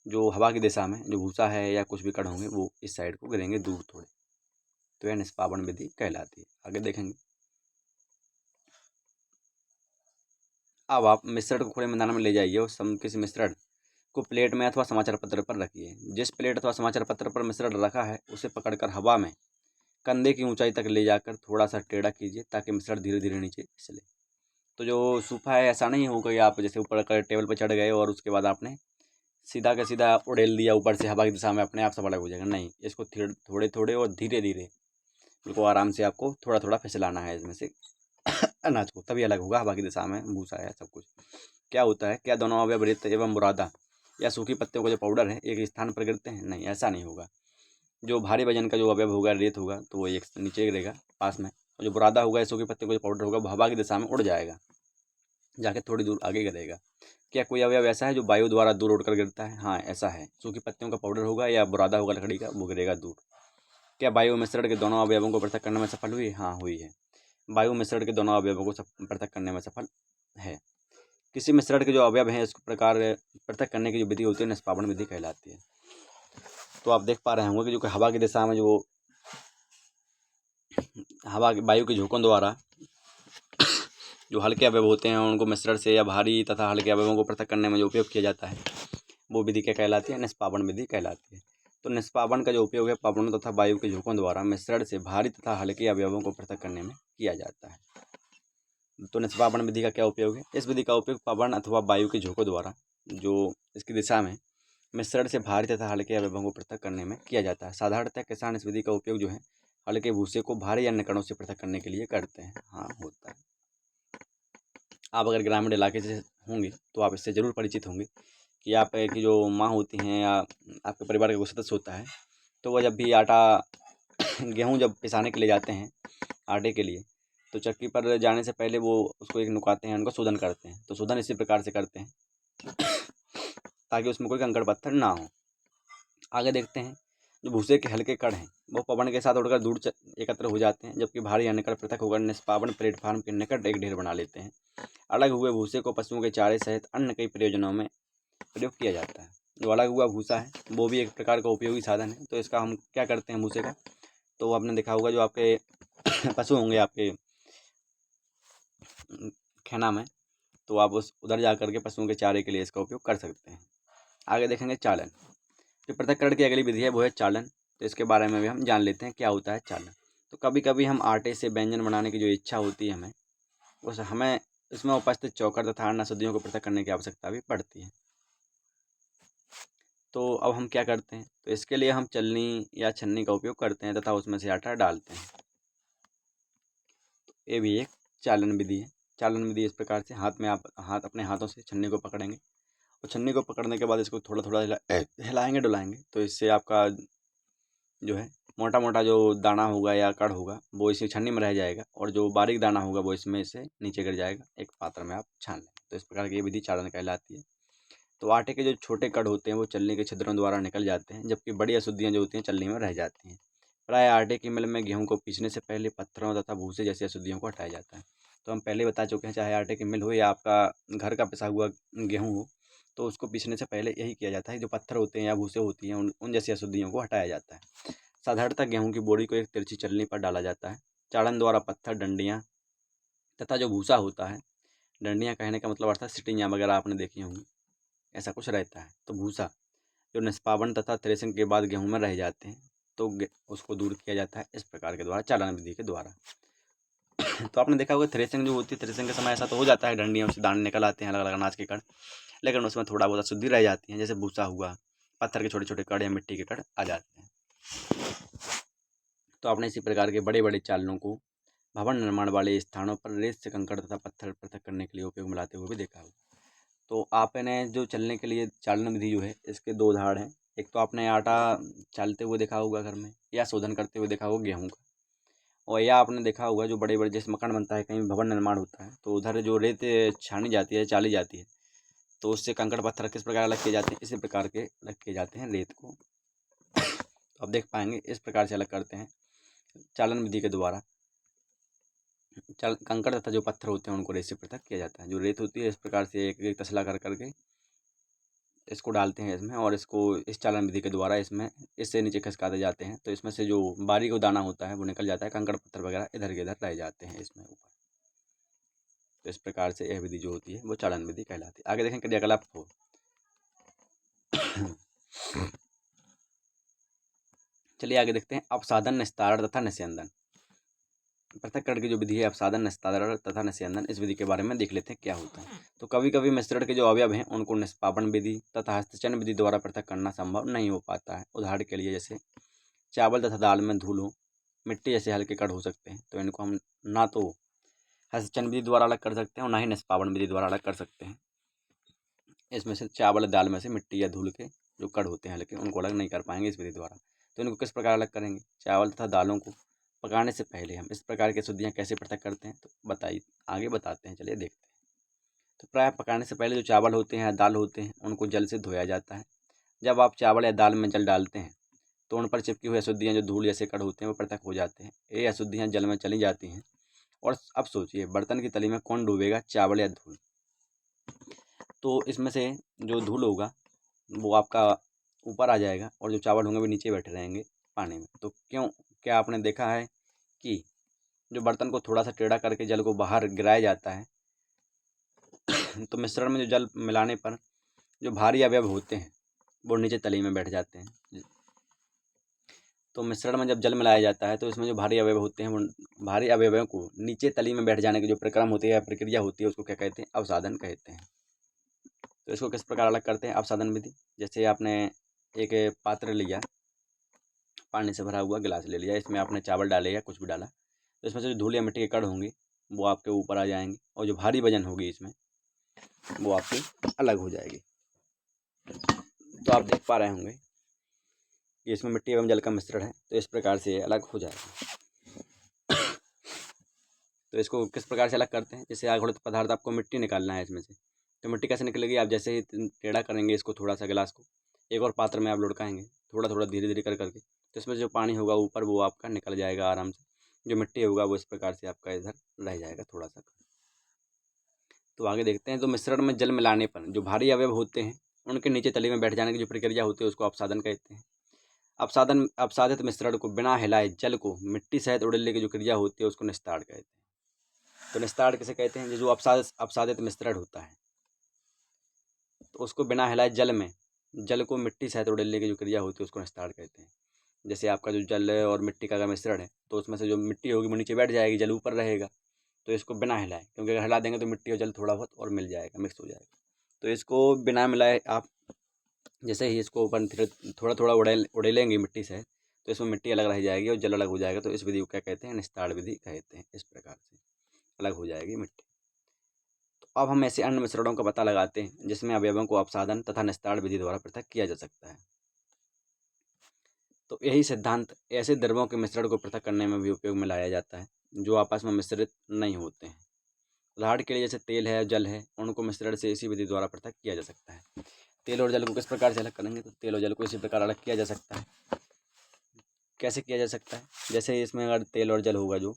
S1: जो हवा की दिशा में जो भूसा है या कुछ भी कण होंगे वो इस साइड को गिरेंगे दूर थोड़े। तो यह निष्पावन विधि कहलाती है। आगे देखेंगे। अब आप मिश्रण को खुले मैदान में ले जाइए और किसी मिश्रण को प्लेट में अथवा समाचार पत्र पर रखिए। जिस प्लेट अथवा समाचार पत्र पर मिश्रण रखा है उसे पकड़कर हवा में कंधे की ऊंचाई तक ले जाकर थोड़ा सा टेढ़ा कीजिए ताकि मिश्रण धीरे धीरे नीचे फिसले। तो जो सूफा है ऐसा नहीं होगा कि आप जैसे ऊपर कर टेबल पर चढ़ गए और उसके बाद आपने सीधा का सीधा उड़ेल दिया ऊपर से हवा की दिशा में, अपने आप सब अलग हो जाएगा। नहीं, इसको थोड़े थोड़े और धीरे धीरे बिल्कुल आराम से आपको थोड़ा थोड़ा फिसलाना है इसमें से अनाज को, तभी अलग होगा हवा की दिशा में भूसा है सब कुछ। क्या होता है, क्या दोनों अवयव रेत एवं बुरादा या सूखी पत्तियों का जो पाउडर है एक स्थान पर गिरते हैं? नहीं, ऐसा नहीं होगा। जो भारी वजन का जो अवयव होगा रेत होगा तो वो एक नीचे गिरेगा पास में, और जो बुरादा होगा या सूखी पत्तियों का जो पाउडर होगा वो हवा की दिशा में उड़ जाएगा, जाके थोड़ी दूर आगे गिरेगा। क्या कोई अवयव ऐसा है जो वायु द्वारा दूर उड़कर गिरता है? हाँ, ऐसा है। सूखी पत्तियों का पाउडर होगा या बुरादा होगा लकड़ी का, वो गिरेगा दूर। क्या वायु मिश्रण के दोनों अवयवों को पृथक करने में सफल हुई? हाँ, हुई है। वायु मिश्रण के दोनों अवयवों को पृथक करने में सफल है। किसी मिश्रण के जो अवयव हैं इस प्रकार पृथक करने की जो विधि होती है निष्पावन विधि कहलाती है। तो आप देख पा रहे होंगे कि जो कि हवा की दिशा में जो वायु के झोंकों द्वारा जो हल्के अवयव होते हैं उनको मिश्रण से या भारी तथा हल्के अवयवों को पृथक करने में जो उपयोग किया जाता है वो विधि क्या कहलाती है? निष्पावन विधि कहलाती है। तो निष्पावन का जो उपयोग है पवनों तथा वायु के झोंकों द्वारा मिश्रण से भारी तथा हल्के अवयवों को पृथक करने में किया जाता है। तो निष्पावन विधि का क्या उपयोग है? इस विधि का उपयोग पवन अथवा वायु के झोंकों द्वारा जो इसकी दिशा में मिश्रण से भारी तथा हल्के अवयवों को पृथक करने में किया जाता है। साधारणतः किसान इस विधि का उपयोग जो है हल्के भूसे को भारी अन्य कणों से पृथक करने के लिए करते हैं। हाँ, होता है। आप अगर ग्रामीण इलाके से होंगे तो आप इससे ज़रूर परिचित होंगे कि आप की जो माँ होती हैं या आपके परिवार का कोई सदस्य होता है तो वह जब भी आटा गेहूँ जब पिसाने के लिए जाते हैं आटे के लिए, तो चक्की पर जाने से पहले वो उसको एक नुकाते हैं, उनको शोधन करते हैं। तो शोधन इसी प्रकार से करते हैं ताकि उसमें कोई कंकड़ पत्थर ना हो। आगे देखते हैं। जो भूसे के हल्के कण हैं वो पवन के साथ उड़कर दूर एकत्र हो जाते हैं, जबकि भारी अन्य कण पृथक होकर निष्पावन प्लेटफार्म के निकट एक ढेर बना लेते हैं। अलग हुए भूसे को पशुओं के चारे सहित अन्य कई प्रयोजनों में प्रयोग किया जाता है। जो अलग हुआ भूसा है वो भी एक प्रकार का उपयोगी साधन है। तो इसका हम क्या करते हैं भूसे का, तो आपने देखा होगा जो आपके पशु होंगे आपके खेना में, तो आप उस उधर जा करके पशुओं के चारे के लिए इसका उपयोग कर सकते हैं। आगे देखेंगे चालन। जो पृथक्करण की अगली विधि है वो है चालन। तो इसके बारे में भी हम जान लेते हैं क्या होता है चालन। तो कभी कभी हम आटे से व्यंजन बनाने की जो इच्छा होती है हमें इसमें उपस्थित चौकर तथा अन्य अशुद्धियों को पृथक करने की आवश्यकता भी पड़ती है। तो अब हम क्या करते हैं, तो इसके लिए हम चलनी या छन्नी का उपयोग करते हैं तथा उसमें से आटा डालते हैं। तो ये भी एक चालन विधि है। चालन विधि इस प्रकार से हाथ अपने हाथों से छन्नी को पकड़ेंगे और छन्नी को पकड़ने के बाद इसको थोड़ा थोड़ा हिलाएंगे डुलाएंगे, तो इससे आपका जो है मोटा मोटा जो दाना होगा या कड़ होगा वो इसी छन्नी में रह जाएगा, और जो बारीक दाना होगा वो इसमें से नीचे गिर जाएगा। एक पात्र में आप छान लें। तो इस प्रकार की ये विधि चालन कहलाती है। तो आटे के जो छोटे कण होते हैं वो चलनी के छिद्रों द्वारा निकल जाते हैं, जबकि बड़ी अशुद्धियाँ जो होती हैं चलनी में रह जाती हैं। प्राय आटे की मिल में गेहूँ को पीसने से पहले पत्थरों तथा भूसे जैसी अशुद्धियों को हटाया जाता है। तो हम पहले बता चुके हैं, चाहे आटे की मिल हो या आपका घर का पिसा हुआ गेहूँ हो, तो उसको पीसने से पहले यही किया जाता है, जो पत्थर होते हैं या भूसे होती हैं उन जैसी अशुद्धियों को हटाया जाता है। साधारणतः गेहूँ की बोरी को एक तिरछी चलनी पर डाला जाता है। चाड़न द्वारा पत्थर, डंडियाँ तथा जो भूसा होता है, डंडियाँ कहने का मतलब अर्थात सिटिंगियाँ वगैरह आपने देखी होंगी, ऐसा कुछ रहता है। तो भूसा जो निष्पावन तथा थ्रेसिंग के बाद गेहूँ में रह जाते हैं, तो उसको दूर किया जाता है इस प्रकार के द्वारा, चालन विधि के द्वारा। तो आपने देखा होगा थ्रेसिंग जो होती है, थ्रेसिंग के समय ऐसा तो हो जाता है, डंडियों से दाने निकल आते हैं अलग अलग अनाज के कण, लेकिन उसमें थोड़ा बहुत अशुद्धि रह जाती है, जैसे भूसा हुआ, पत्थर के छोटे छोटे कण या मिट्टी के कण आ जाते हैं। तो आपने इसी प्रकार के बड़े बड़े चालनों को भवन निर्माण वाले स्थानों पर रेत से कंकड़ तथा पत्थर पृथक करने के लिए उपयोग में लाते हुए भी देखा होगा। तो आपने जो चलने के लिए चालन विधि जो है, इसके दो उदाहरण हैं। एक तो आपने आटा चालते हुए देखा होगा घर में, या शोधन करते हुए देखा होगा गेहूँ का, और या आपने देखा होगा जो बड़े बड़े जैसे मकान बनता है, कहीं भवन निर्माण होता है, तो उधर जो रेत छानी जाती है, चाली जाती है, तो उससे कंकड़ पत्थर किस प्रकार अलग किए जाते हैं, इसी प्रकार के अलग किए जाते हैं रेत को। तो आप देख पाएंगे इस प्रकार से अलग करते हैं चालन विधि के द्वारा। कंकड़ तथा जो पत्थर होते हैं उनको रेत से पृथक किया जाता है। जो रेत होती है इस प्रकार से एक एक तसला कर करके इसको डालते हैं इसमें, और इसको इस चालन विधि के द्वारा इसमें इससे नीचे खिसकाते जाते हैं, तो इसमें से जो बारीक दाना होता है वो निकल जाता है, कंकड़ पत्थर वगैरह इधर के इधर रह जाते हैं इसमें ऊपर। तो इस प्रकार से यह विधि जो होती है वो चालन विधि कहलाती है। आगे देखें क्रियाकलाप को। चलिए आगे देखते हैं अपसाधन, निस्तारण तथा निस्यंदन। पृथक्करण की जो विधि है, अपसाधन, निस्तारण तथा निस्यंदन, इस विधि के बारे में देख लेते हैं क्या होता है। तो कभी कभी मिश्रण के जो अवयव हैं उनको निष्पापन विधि तथा हस्तचन विधि द्वारा पृथक करना संभव नहीं हो पाता है। उदाहरण के लिए जैसे चावल तथा दाल में धूल हो, मिट्टी जैसे हल्के कण हो सकते हैं, तो इनको हम ना तो हस्तचन विधि द्वारा अलग कर सकते हैं और ना ही निष्पापन विधि द्वारा अलग कर सकते हैं। इसमें से चावल दाल में से मिट्टी या धूल के जो कण होते हैं हल्के, उनको अलग नहीं कर पाएंगे इस विधि द्वारा। तो इनको किस प्रकार अलग करेंगे? चावल तथा दालों को पकाने से पहले हम इस प्रकार की अशुद्धियाँ कैसे पृथक करते हैं, तो बताइए, आगे बताते हैं, चलिए देखते हैं। तो प्रायः पकाने से पहले जो चावल होते हैं या दाल होते हैं उनको जल से धोया जाता है। जब आप चावल या दाल में जल डालते हैं तो उन पर चिपकी हुई अशुद्धियाँ जो धूल जैसे कण होते हैं वो पृथक हो जाते हैं। ये अशुद्धियाँ जल में चली जाती हैं। और अब सोचिए, बर्तन की तली में कौन डूबेगा, चावल या धूल? तो इसमें से जो धूल होगा वो आपका ऊपर आ जाएगा और जो चावल होंगे वो नीचे बैठे रहेंगे पानी में। तो क्यों, क्या आपने देखा है कि जो बर्तन को थोड़ा सा टेढ़ा करके जल को बाहर गिराया जाता है, तो मिश्रण में जो जल मिलाने पर जो भारी अवयव होते हैं वो नीचे तली में बैठ जाते हैं। तो मिश्रण में जब जल मिलाया जाता है तो इसमें जो भारी अवयव होते हैं वो भारी अवयवों को नीचे तली में बैठ जाने की जो प्रक्रम होती है या प्रक्रिया होती है उसको क्या कहते हैं? अवसाधन कहते हैं। तो इसको किस प्रकार अलग करते हैं अवसाधन विधि? जैसे आपने एक पात्र लिया, पानी से भरा हुआ गिलास ले लिया, इसमें आपने चावल डाले या कुछ भी डाला, तो इसमें से जो धूल या मिट्टी के कण होंगे वो आपके ऊपर आ जाएंगे, और जो भारी वजन होगी इसमें वो आपकी अलग हो जाएगी। तो आप देख पा रहे होंगे कि इसमें मिट्टी एवं जल का मिश्रण है, तो इस प्रकार से अलग हो जाएगा। तो इसको किस प्रकार से अलग करते हैं? जैसे आघूर्ण पदार्थ आपको मिट्टी निकालना है इसमें से, तो मिट्टी कैसे निकलेगी? आप जैसे ही टेढ़ा करेंगे इसको, थोड़ा सा गिलास को एक और पात्र में आप लुढ़काएंगे, थोड़ा थोड़ा धीरे धीरे कर करके, तो इसमें जो पानी होगा ऊपर वो आपका निकल जाएगा आराम से। जो मिट्टी होगा वो इस प्रकार से आपका इधर रह जाएगा थोड़ा सा। तो आगे देखते हैं। तो मिश्रण में जल मिलाने पर जो भारी अवयव होते हैं उनके नीचे तली में बैठ जाने की जो प्रक्रिया होती है उसको अपसाधन कहते हैं। अपसादित मिश्रण को बिना हिलाए जल को मिट्टी सहित उड़ेलने की जो क्रिया होती है उसको निस्ताड़ कहते हैं। तो निस्ताड़ किसे कहते हैं? जो अपसादित मिश्रण होता है तो उसको बिना हिलाए जल को मिट्टी सहित उड़ेलने की जो क्रिया होती है उसको निस्ताड़ कहते हैं। जैसे आपका जो जल और मिट्टी का मिश्रण है तो उसमें से जो मिट्टी होगी वो नीचे बैठ जाएगी, जल ऊपर रहेगा, तो इसको बिना हिलाए, क्योंकि अगर हिला देंगे तो मिट्टी और जल थोड़ा बहुत और मिल जाएगा, मिक्स हो जाएगा। तो इसको बिना मिलाए आप जैसे ही इसको ऊपर थोड़ा थोड़ा उड़ेलेंगे मिट्टी से, तो इसमें मिट्टी अलग रह जाएगी और जल अलग हो जाएगा। तो इस विधि को क्या कहते हैं? निस्ताड़ विधि कहते हैं। इस प्रकार से अलग हो जाएगी मिट्टी। तो अब हम ऐसे अन्य मिश्रणों का पता लगाते हैं जिसमें अवयवों को अपसाधन तथा निस्ताड़ विधि द्वारा पृथक किया जा सकता है। तो यही सिद्धांत ऐसे द्रवों के मिश्रण को पृथक करने में भी उपयोग में लाया जाता है जो आपस में मिश्रित नहीं होते हैं राहड़ के लिए जैसे तेल है, जल है, उनको मिश्रण से इसी विधि द्वारा पृथक किया जा सकता है। तेल और जल को किस प्रकार से अलग करेंगे, तो तेल और जल को इसी प्रकार अलग किया जा सकता है। कैसे किया जा सकता है, जैसे इसमें अगर तेल और जल होगा जो,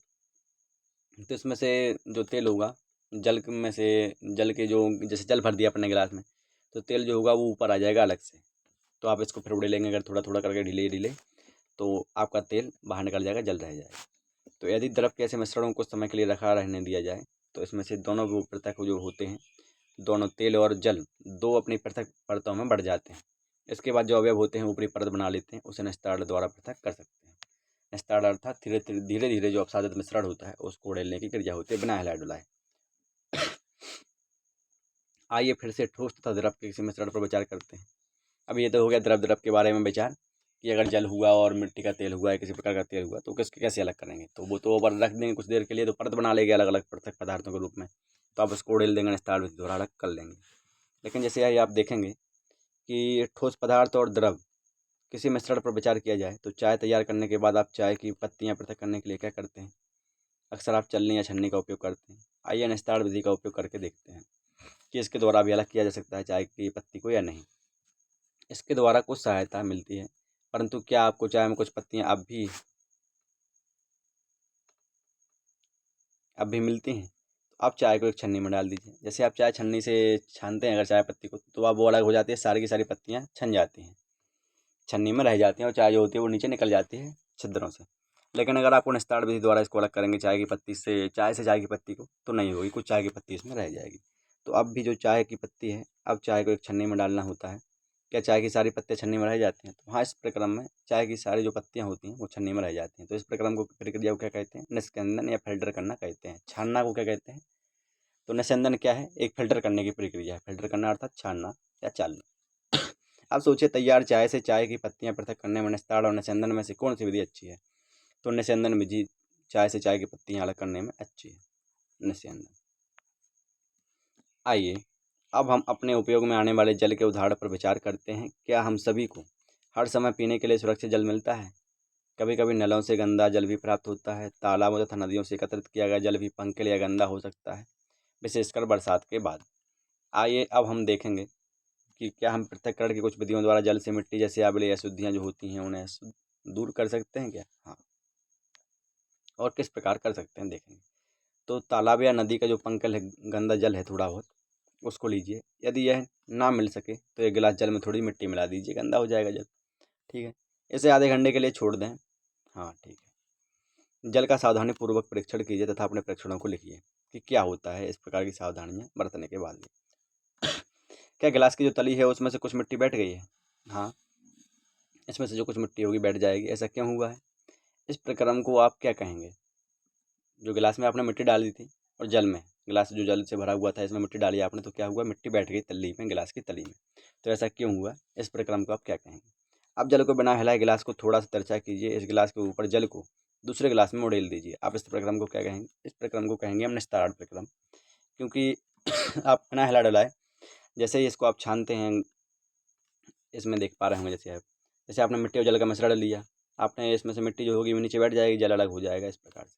S1: तो इसमें से जो तेल होगा, में से जल के जो, जैसे जल भर दिया अपने गिलास में, तो तेल जो होगा वो ऊपर आ जाएगा अलग से। तो आप इसको फिर उड़ेलेंगे अगर थोड़ा थोड़ा करके ढीले ढीले, तो आपका तेल बाहर निकल जाएगा, जल रह जाएगा। तो यदि द्रव के ऐसे मिश्रणों को समय के लिए रखा रहने दिया जाए, तो इसमें से दोनों वो पृथक जो होते हैं, दोनों तेल और जल दो अपनी पृथक परतों में बढ़ जाते हैं। इसके बाद जो अवयव होते हैं ऊपरी परत बना लेते हैं, उसे निस्तारण द्वारा पृथक कर सकते हैं। निस्तारण अर्थात धीरे धीरे जो अपसादित मिश्रण होता है उसको उड़ेलने की क्रिया होती है बिना हिलाए डुलाए। आइए फिर से ठोस तथा द्रव के किसी मिश्रण पर विचार करते हैं। अब ये तो हो गया द्रव के बारे में विचार, कि अगर जल हुआ और मिट्टी का तेल हुआ या किसी प्रकार का तेल हुआ तो किसके कैसे अलग करेंगे, तो वो तो ऊपर रख देंगे कुछ देर के लिए, तो परत बना लेंगे अलग अलग पृथक पदार्थों के रूप में, तो आप उसको उड़ेल देंगे, निस्तारण विधि द्वारा अलग कर लेंगे। लेकिन जैसे यही आप देखेंगे कि ठोस पदार्थ और द्रव किसी मिश्रण पर विचार किया जाए, तो चाय तैयार करने के बाद आप चाय की पत्तियां पृथक करने के लिए क्या करते हैं, अक्सर आप छलनी या छन्नी का उपयोग करते हैं। आइए निस्तारण विधि का उपयोग करके देखते हैं कि इसके द्वारा भी अलग किया जा सकता है चाय की पत्ती को या नहीं। इसके द्वारा कुछ सहायता मिलती है, परंतु क्या आपको चाय में कुछ पत्तियां अब भी मिलती हैं, तो आप चाय को एक छन्नी में डाल दीजिए। जैसे आप चाय छन्नी से छानते हैं अगर चाय पत्ती को, तो आप वो अलग हो जाती है, सारी की सारी पत्तियां छन जाती हैं, छन्नी में रह जाती हैं, और चाय जो होती है वो नीचे निकल जाती है छिद्रों से। लेकिन अगर आपको निस्तारण विधि द्वारा इसको अलग करेंगे चाय की पत्ती से, चाय की पत्ती को, तो नहीं होगी, कुछ चाय की पत्ती इसमें रह जाएगी। तो अब भी जो चाय की पत्ती है, अब चाय को एक छन्नी में डालना होता है। क्या चाय की सारी पत्तियां छन्नी में रह जाती हैं, तो हाँ, इस प्रक्रम में चाय की सारी जो पत्तियां होती हैं वो छन्नी में रह जाती हैं। तो इस प्रक्रम को, प्रक्रिया को क्या कहते हैं, निस्कंदन या फिल्टर करना कहते हैं। छानना को क्या कहते हैं, तो निस्यंदन क्या है, एक फिल्टर करने की प्रक्रिया है। फिल्टर करना अर्थात छानना या चालना। आप सोचिए, तैयार चाय से चाय की पत्तियां पृथक करने में निस्तारण और निस्यंदन में से कौन सी विधि अच्छी है, तो निस्यंदन विधि चाय से चाय की पत्तियां अलग करने में अच्छी है, निस्यंदन। आइए अब हम अपने उपयोग में आने वाले जल के उदाहरण पर विचार करते हैं। क्या हम सभी को हर समय पीने के लिए सुरक्षित जल मिलता है? कभी कभी नलों से गंदा जल भी प्राप्त होता है। तालाबों तथा नदियों से एकत्रित किया गया जल भी पंकिल या गंदा हो सकता है, विशेषकर बरसात के बाद। आइए अब हम देखेंगे कि क्या हम पृथक्करण की कुछ विधियों द्वारा जल से मिट्टी जैसी अम्लीय अशुद्धियाँ जो होती हैं उन्हें दूर कर सकते हैं क्या? हाँ, और किस प्रकार कर सकते हैं देखेंगे। तो तालाब या नदी का जो पंकल है, गंदा जल है थोड़ा बहुत, उसको लीजिए। यदि यह ना मिल सके तो एक गिलास जल में थोड़ी मिट्टी मिला दीजिए, गंदा हो जाएगा जल। ठीक है, इसे आधे घंटे के लिए छोड़ दें। हाँ ठीक है। जल का सावधानीपूर्वक परीक्षण कीजिए तथा अपने परीक्षणों को लिखिए कि क्या होता है इस प्रकार की सावधानियाँ बरतने के बाद भी। क्या गिलास की जो तली है उसमें से कुछ मिट्टी बैठ गई है? हाँ, इसमें से जो कुछ मिट्टी होगी बैठ जाएगी। ऐसा क्यों हुआ है? इस प्रक्रम को आप क्या कहेंगे? जो गिलास में आपने मिट्टी डाली थी और जल में, गिलास जो जल से भरा हुआ था, इसमें मिट्टी डाली आपने, तो क्या हुआ, मिट्टी बैठ गई तली में, गिलास की तली में। तो ऐसा क्यों हुआ? इस प्रक्रम को आप क्या कहेंगे? अब जल को बिना हिलाए गिलास को थोड़ा सा तिरछा कीजिए। इस गिलास के ऊपर जल को दूसरे गिलास में उड़ेल दीजिए। आप इस प्रक्रम को क्या कहेंगे? इस प्रक्रम को कहेंगे हम निस्तारण प्रक्रम, क्योंकि आप बिना हिला डुलाए जैसे ही इसको आप छानते हैं, इसमें देख पा रहे होंगे, जैसे आपने मिट्टी और जल का मिश्रण लिया, आपने इसमें से मिट्टी जो होगी वो नीचे बैठ जाएगी, जल अलग हो जाएगा इस प्रकार से।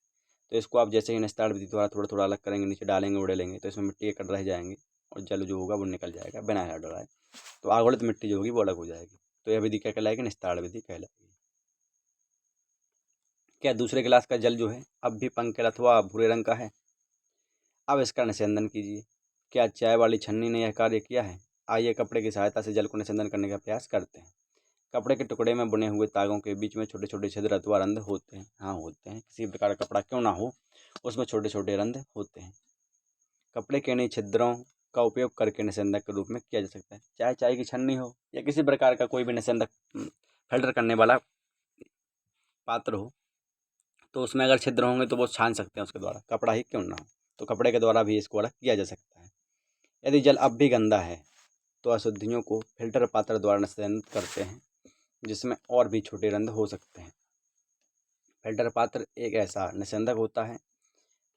S1: तो इसको आप जैसे ही निस्तारण विधि द्वारा थोड़ा थोड़ा अलग करेंगे, नीचे डालेंगे, उड़ेलेंगे, तो इसमें मिट्टी के कण रह जाएंगे और जल जो होगा वो निकल जाएगा बिना हिला डुलाए। तो अगुणित मिट्टी जो होगी वो अलग हो जाएगी। तो यह विधि क्या कहलाएगी? निस्तारण विधि कहलाएगी। क्या दूसरे गिलास का जल जो है अब भी पंकिल अथवा भूरे रंग का है? अब इसका निस्यंदन कीजिए। क्या चाय वाली छन्नी ने यह कार्य किया है? आइए कपड़े की सहायता से जल को निस्यंदन करने का प्रयास करते हैं। कपड़े के टुकड़े में बुने हुए तागों के बीच में छोटे छोटे छिद्र अथवा रंध्र होते हैं। हाँ, होते हैं, किसी प्रकार का कपड़ा क्यों ना हो, उसमें छोटे छोटे रंध्र होते हैं। कपड़े के इन छिद्रों का उपयोग करके निस्यंदक के रूप में किया जा सकता है। चाहे चाय की छन्नी हो या किसी प्रकार का कोई भी निस्यंदक, फिल्टर करने वाला पात्र हो, तो उसमें अगर छिद्र होंगे तो वो छान सकते हैं उसके द्वारा, कपड़ा ही क्यों ना हो। तो कपड़े के द्वारा भी इसको अलग किया जा सकता है। यदि जल अब भी गंदा है तो अशुद्धियों को फिल्टर पात्र द्वारा निस्यंदित करते हैं, जिसमें और भी छोटे रंध्र हो सकते हैं। फिल्टर पात्र एक ऐसा निस्यंदक होता है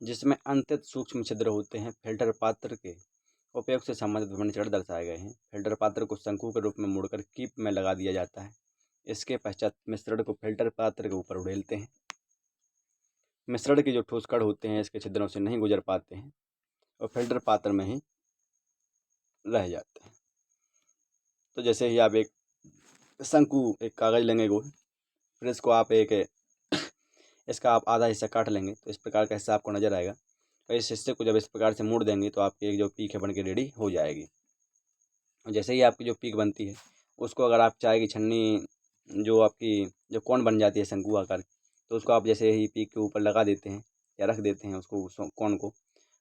S1: जिसमें अंतत सूक्ष्म छिद्र होते हैं। फिल्टर पात्र के उपयोग से संबंधित विभिन्न चरण दर्शाए गए हैं। फिल्टर पात्र को शंकु के रूप में मोड़कर कीप में लगा दिया जाता है। इसके पश्चात मिश्रण को फिल्टर पात्र के ऊपर उड़ेलते हैं। मिश्रण के जो ठोस कण होते हैं इसके छिद्रों से नहीं गुजर पाते हैं। और फिल्टर पात्र में ही रह जाते हैं। तो जैसे ही आप एक एक कागज़ लेंगे गोल, फिर इसको आप इसका आप आधा हिस्सा काट लेंगे तो इस प्रकार का हिस्सा आपको नज़र आएगा। और इस हिस्से को जब इस प्रकार से मोड़ देंगे तो आपकी एक जो पीक है बन के रेडी हो जाएगी। और जैसे ही आपकी जो पीक बनती है उसको अगर आप चाय की छन्नी जो आपकी जो कोन बन जाती है शंकु आकार की, तो उसको आप जैसे ही पीक के ऊपर लगा देते हैं या रख देते हैं उसको कोन को,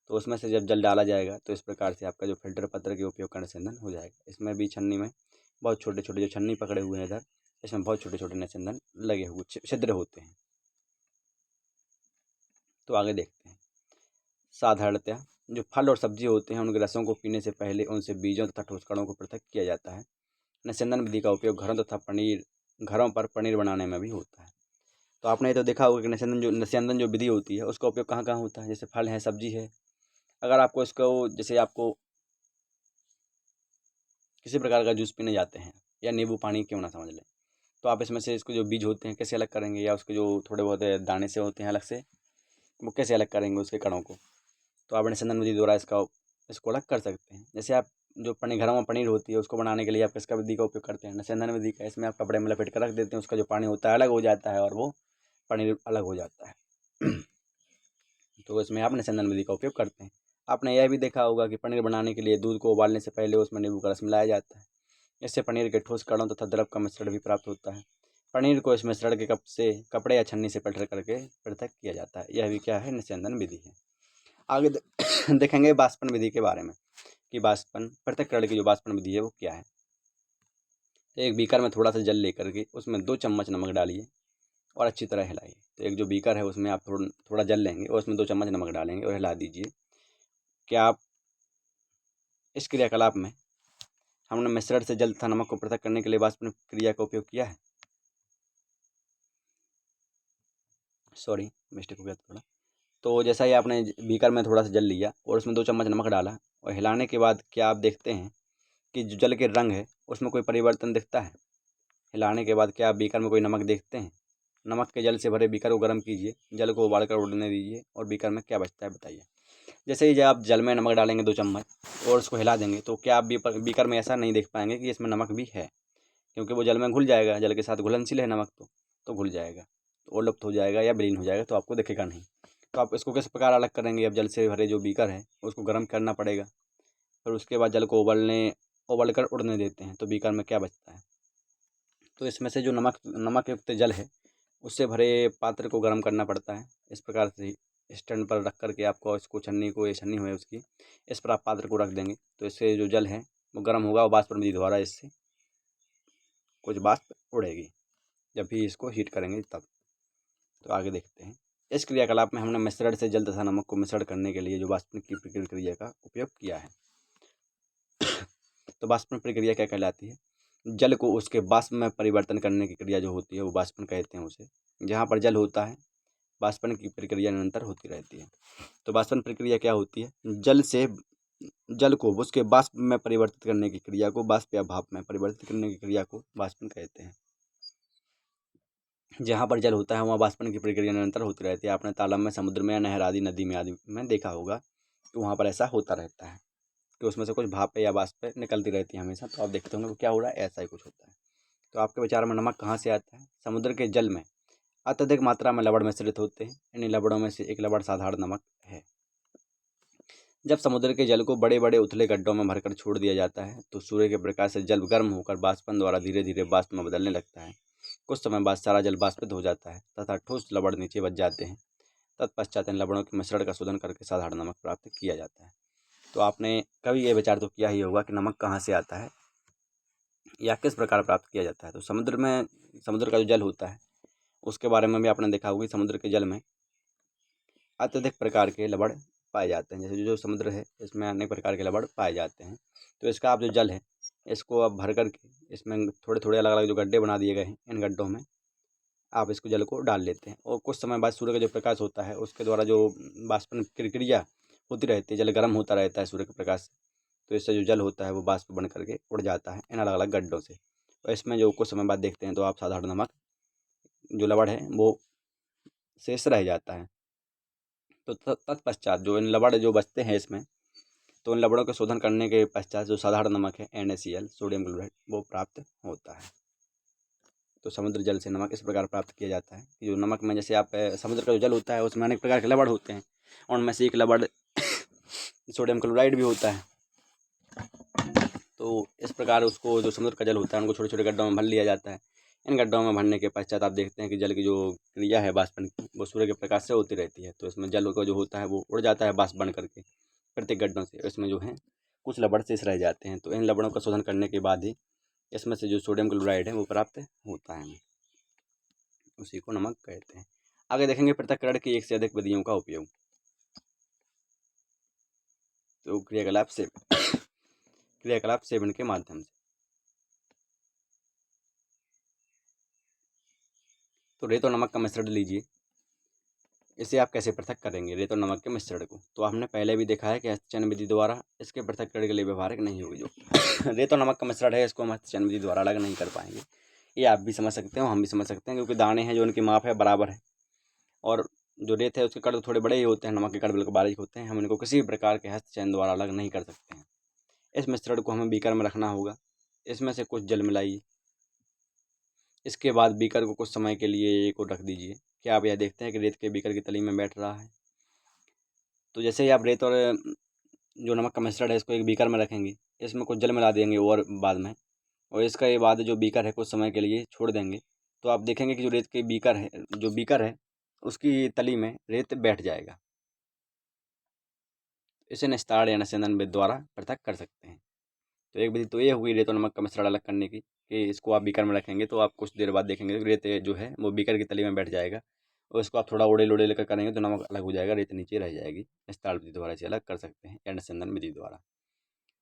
S1: तो उसमें से जब जल डाला जाएगा तो इस प्रकार से आपका जो फिल्टर पत्र के उपयोग का निस्यंदन हो जाएगा। इसमें भी छन्नी में बहुत छोटे छोटे जो छन्नी पकड़े हुए हैं इधर, इसमें बहुत छोटे छोटे निस्यंदन लगे हुए छिद्र होते हैं। तो आगे देखते हैं। साधारणतः जो फल और सब्जी होते हैं उनके रसों को पीने से पहले उनसे बीजों तथा ठोस कणों को पृथक किया जाता है। निस्यंदन विधि का उपयोग घरों पर पनीर बनाने में भी होता है। तो आपने ये तो देखा होगा कि निस्यंदन जो विधि होती है उसका उपयोग कहाँ कहाँ होता है। जैसे फल है, सब्जी है, अगर आपको इसको जैसे आपको किसी प्रकार का जूस पीने जाते हैं या नींबू पानी क्यों ना समझ लें, तो आप इसमें से इसको जो बीज होते हैं कैसे अलग करेंगे, या उसके जो थोड़े बहुत दाने से होते हैं अलग से, वो कैसे अलग करेंगे उसके कणों को। तो आप निस्यंदन विधि द्वारा इसको अलग कर सकते हैं। जैसे आप जो पनीर घरों में पनीर होती है उसको बनाने के लिए आप किसका विधि का उपयोग करते हैं, निस्यंदन विधि का। इसमें आप कपड़े में लपेट कर रख देते हैं, उसका जो पानी होता है अलग हो जाता है और वो पनीर अलग हो जाता है। तो इसमें आप निस्यंदन विधि का उपयोग करते हैं। आपने यह भी देखा होगा कि पनीर बनाने के लिए दूध को उबालने से पहले उसमें नींबू का रस मिलाया जाता है। इससे पनीर के ठोस कणों तथा द्रव का मिश्रण भी प्राप्त होता है। पनीर को इस मिश्रण के कपड़े या छन्नी से फिल्टर करके पृथक किया जाता है। यह भी क्या है, निस्यंदन विधि है। आगे देखेंगे वाष्पन विधि के बारे में कि वाष्पन पृथक्करण की जो वाष्पन विधि है वो क्या है। तो एक बीकर में थोड़ा सा जल लेकर के उसमें 2 चम्मच नमक डालिए और अच्छी तरह हिलाइए। तो एक जो बीकर है उसमें आप थोड़ा जल लेंगे और उसमें 2 चम्मच नमक डालेंगे और हिला दीजिए। क्या आप इस क्रियाकलाप में हमने मिश्रण से जल तथा नमक को पृथक करने के लिए वाष्पन क्रिया का उपयोग किया है। सॉरी, मिस्टेक हो गया थोड़ा। तो जैसा ही आपने बीकर में थोड़ा सा जल लिया और उसमें 2 चम्मच नमक डाला और हिलाने के बाद क्या आप देखते हैं कि जो जल के रंग है उसमें कोई परिवर्तन दिखता है। हिलाने के बाद क्या आप बीकर में कोई नमक देखते हैं। नमक के जल से भरे बीकर को गर्म कीजिए, जल को उबाल कर उड़ने दीजिए और बीकर में क्या बचता है बताइए। जैसे ही जब आप जल में नमक डालेंगे 2 चम्मच और उसको हिला देंगे तो क्या आप बीकर में ऐसा नहीं देख पाएंगे कि इसमें नमक भी है, क्योंकि वो जल में घुल जाएगा, जल के साथ घुलनशील है नमक, तो घुल जाएगा, तो वो लुप्त हो जाएगा या विलीन हो जाएगा, तो आपको दिखेगा नहीं। तो आप इसको किस प्रकार अलग करेंगे, अब जल से भरे जो बीकर है उसको गर्म करना पड़ेगा, फिर उसके बाद जल को उबल कर उड़ने देते हैं, तो बीकर में क्या बचता है। तो इसमें से जो नमक युक्त जल है उससे भरे पात्र को गर्म करना पड़ता है। इस प्रकार से स्टैंड पर रख करके आपको इसको छन्नी हो उसकी, इस पर आप पात्र को रख देंगे तो इससे जो जल है वो गर्म होगा और वाष्पन विधि द्वारा इससे कुछ वाष्प उड़ेगी जब भी इसको हीट करेंगे तब। तो आगे देखते हैं। इस क्रियाकलाप में हमने मिश्रण से जल तथा नमक को मिश्रण करने के लिए जो वाष्पन की प्रक्रिया का उपयोग किया है। तो वाष्पन प्रक्रिया क्या कहलाती है। जल को उसके वाष्प में परिवर्तन करने की क्रिया जो होती है वो वाष्पन कहते हैं उसे। जहाँ पर जल होता है वाष्पन की प्रक्रिया निरंतर होती रहती है। तो वाष्पन प्रक्रिया क्या होती है, जल को उसके वाष्प में परिवर्तित करने की क्रिया को, वाष्प या भाप में परिवर्तित करने की क्रिया को वाष्पन कहते हैं। जहाँ पर जल होता है वहाँ वाष्पन की प्रक्रिया निरंतर होती रहती है। आपने तालाब में, समुद्र में या नहर आदि, नदी में आदि में देखा होगा कि वहाँ पर ऐसा होता रहता है कि उसमें से कुछ भाप या वाष्प निकलती रहती है हमेशा। तो आप देखते होंगे क्या हो रहा है, ऐसा ही कुछ होता है। तो आपके विचार में नमक कहाँ से आता है। समुद्र के जल में अत्यधिक मात्रा में लवण मिश्रित होते हैं। इन लवणों में से एक लवण साधारण नमक है। जब समुद्र के जल को बड़े बड़े उथले गड्ढों में भरकर छोड़ दिया जाता है तो सूर्य के प्रकाश से जल गर्म होकर वाष्पन द्वारा धीरे धीरे वाष्प में बदलने लगता है। कुछ समय बाद सारा जल वाष्पित हो जाता है तथा ठोस लवण नीचे बच जाते हैं। तत्पश्चात इन लवणों के मिश्रण का शोधन करके साधारण नमक प्राप्त किया जाता है। तो आपने कभी ये विचार तो किया ही होगा कि नमक कहाँ से आता है या किस प्रकार प्राप्त किया जाता है। तो समुद्र का जो जल होता है उसके बारे में भी आपने देखा होगा कि समुद्र के जल में अत्यधिक प्रकार के लवण पाए जाते हैं। जैसे जो समुद्र है इसमें अनेक प्रकार के लवण पाए जाते हैं। तो इसका आप जो जल है इसको आप भर कर के इसमें थोड़े थोड़े अलग अलग जो गड्ढे बना दिए गए हैं, इन गड्ढों में आप इसको जल को डाल लेते हैं और कुछ समय बाद सूर्य का जो प्रकाश होता है उसके द्वारा जो वाष्पन प्रक्रिया होती रहती है, जल गर्म होता रहता है सूर्य के प्रकाश से, तो इससे जो जल होता है वो वाष्प बन करके उड़ जाता है इन अलग अलग गड्ढों से। और इसमें जो कुछ समय बाद देखते हैं तो आप साधारण नमक जो लवण है वो शेष रह जाता है। तो तत्पश्चात जो इन लवण जो बचते हैं इसमें तो इन लवणों के शोधन करने के पश्चात जो साधारण नमक है NaCl सोडियम क्लोराइड वो प्राप्त होता है। तो समुद्र जल से नमक इस प्रकार प्राप्त किया जाता है कि जो नमक में जैसे आप समुद्र का जो जल होता है उसमें अनेक प्रकार के लवण होते हैं और उनमें से एक लवण सोडियम क्लोराइड भी होता है। तो इस प्रकार उसको जो समुद्र का जल होता है उनको छोटे छोटे गड्ढों में भर लिया जाता है। इन गड्ढों में भरने के पश्चात आप देखते हैं कि जल की जो क्रिया है बाष्पन की वो सूर्य के प्रकाश से होती रहती है। तो इसमें जल का जो होता है वो उड़ जाता है बाष्प बन करके प्रत्येक गड्ढों से। इसमें जो है कुछ लवण शेष रह जाते हैं। तो इन लवणों का शोधन करने के बाद ही इसमें से जो सोडियम क्लोराइड है वो प्राप्त होता है, उसी को नमक कहते हैं। आगे देखेंगे पृथक्करण की एक से अधिक विधियों का उपयोग। तो क्रियाकलाप सेवन के माध्यम से। तो रेत और नमक का मिश्रण लीजिए, इसे आप कैसे पृथक करेंगे रेत और नमक के मिश्रण को। तो हमने पहले भी देखा है कि हस्तचयन विधि द्वारा इसके पृथक्करण के लिए व्यवहारिक नहीं होगी। जो रेत और नमक का मिश्रण है इसको हम हस्तचयन विधि द्वारा अलग नहीं कर पाएंगे। ये आप भी समझ सकते हो, हम भी समझ सकते हैं, क्योंकि दाने हैं जो उनकी माप है बराबर है और जो रेत है उसके कण थोड़े बड़े ही होते हैं, नमक के कण बिल्कुल बारीक होते हैं। हम इनको किसी भी प्रकार के हस्तचयन द्वारा अलग नहीं कर सकते हैं। इस मिश्रण को हमें बीकर में रखना होगा। इसमें से कुछ जल मिलाइए। इसके बाद बीकर को कुछ समय के लिए को रख दीजिए। क्या आप यह देखते हैं कि रेत के बीकर की तली में बैठ रहा है। तो जैसे ही आप रेत और जो नमक का मिश्रण है इसको एक बीकर में रखेंगे, इसमें कुछ जल मिला देंगे और बाद में, और इसका ये बाद जो बीकर है कुछ समय के लिए छोड़ देंगे, तो आप देखेंगे कि जो रेत के बीकर है उसकी तली में रेत बैठ जाएगा। इसे निस्तारण या निस्यंदन विधि द्वारा पृथक कर सकते हैं। तो एक विधि तो ये हुई रेत और नमक का मिश्रण अलग करने की, कि इसको आप बीकर में रखेंगे तो आप कुछ देर बाद देखेंगे कि रेत जो है वो बीकर की तली में बैठ जाएगा और इसको आप थोड़ा उड़े लोड़े लेकर करेंगे तो नमक अलग हो जाएगा, रेत नीचे रह जाएगी। निस्तारण विधि द्वारा इसे अलग कर सकते हैं या निस्यंदन विधि द्वारा।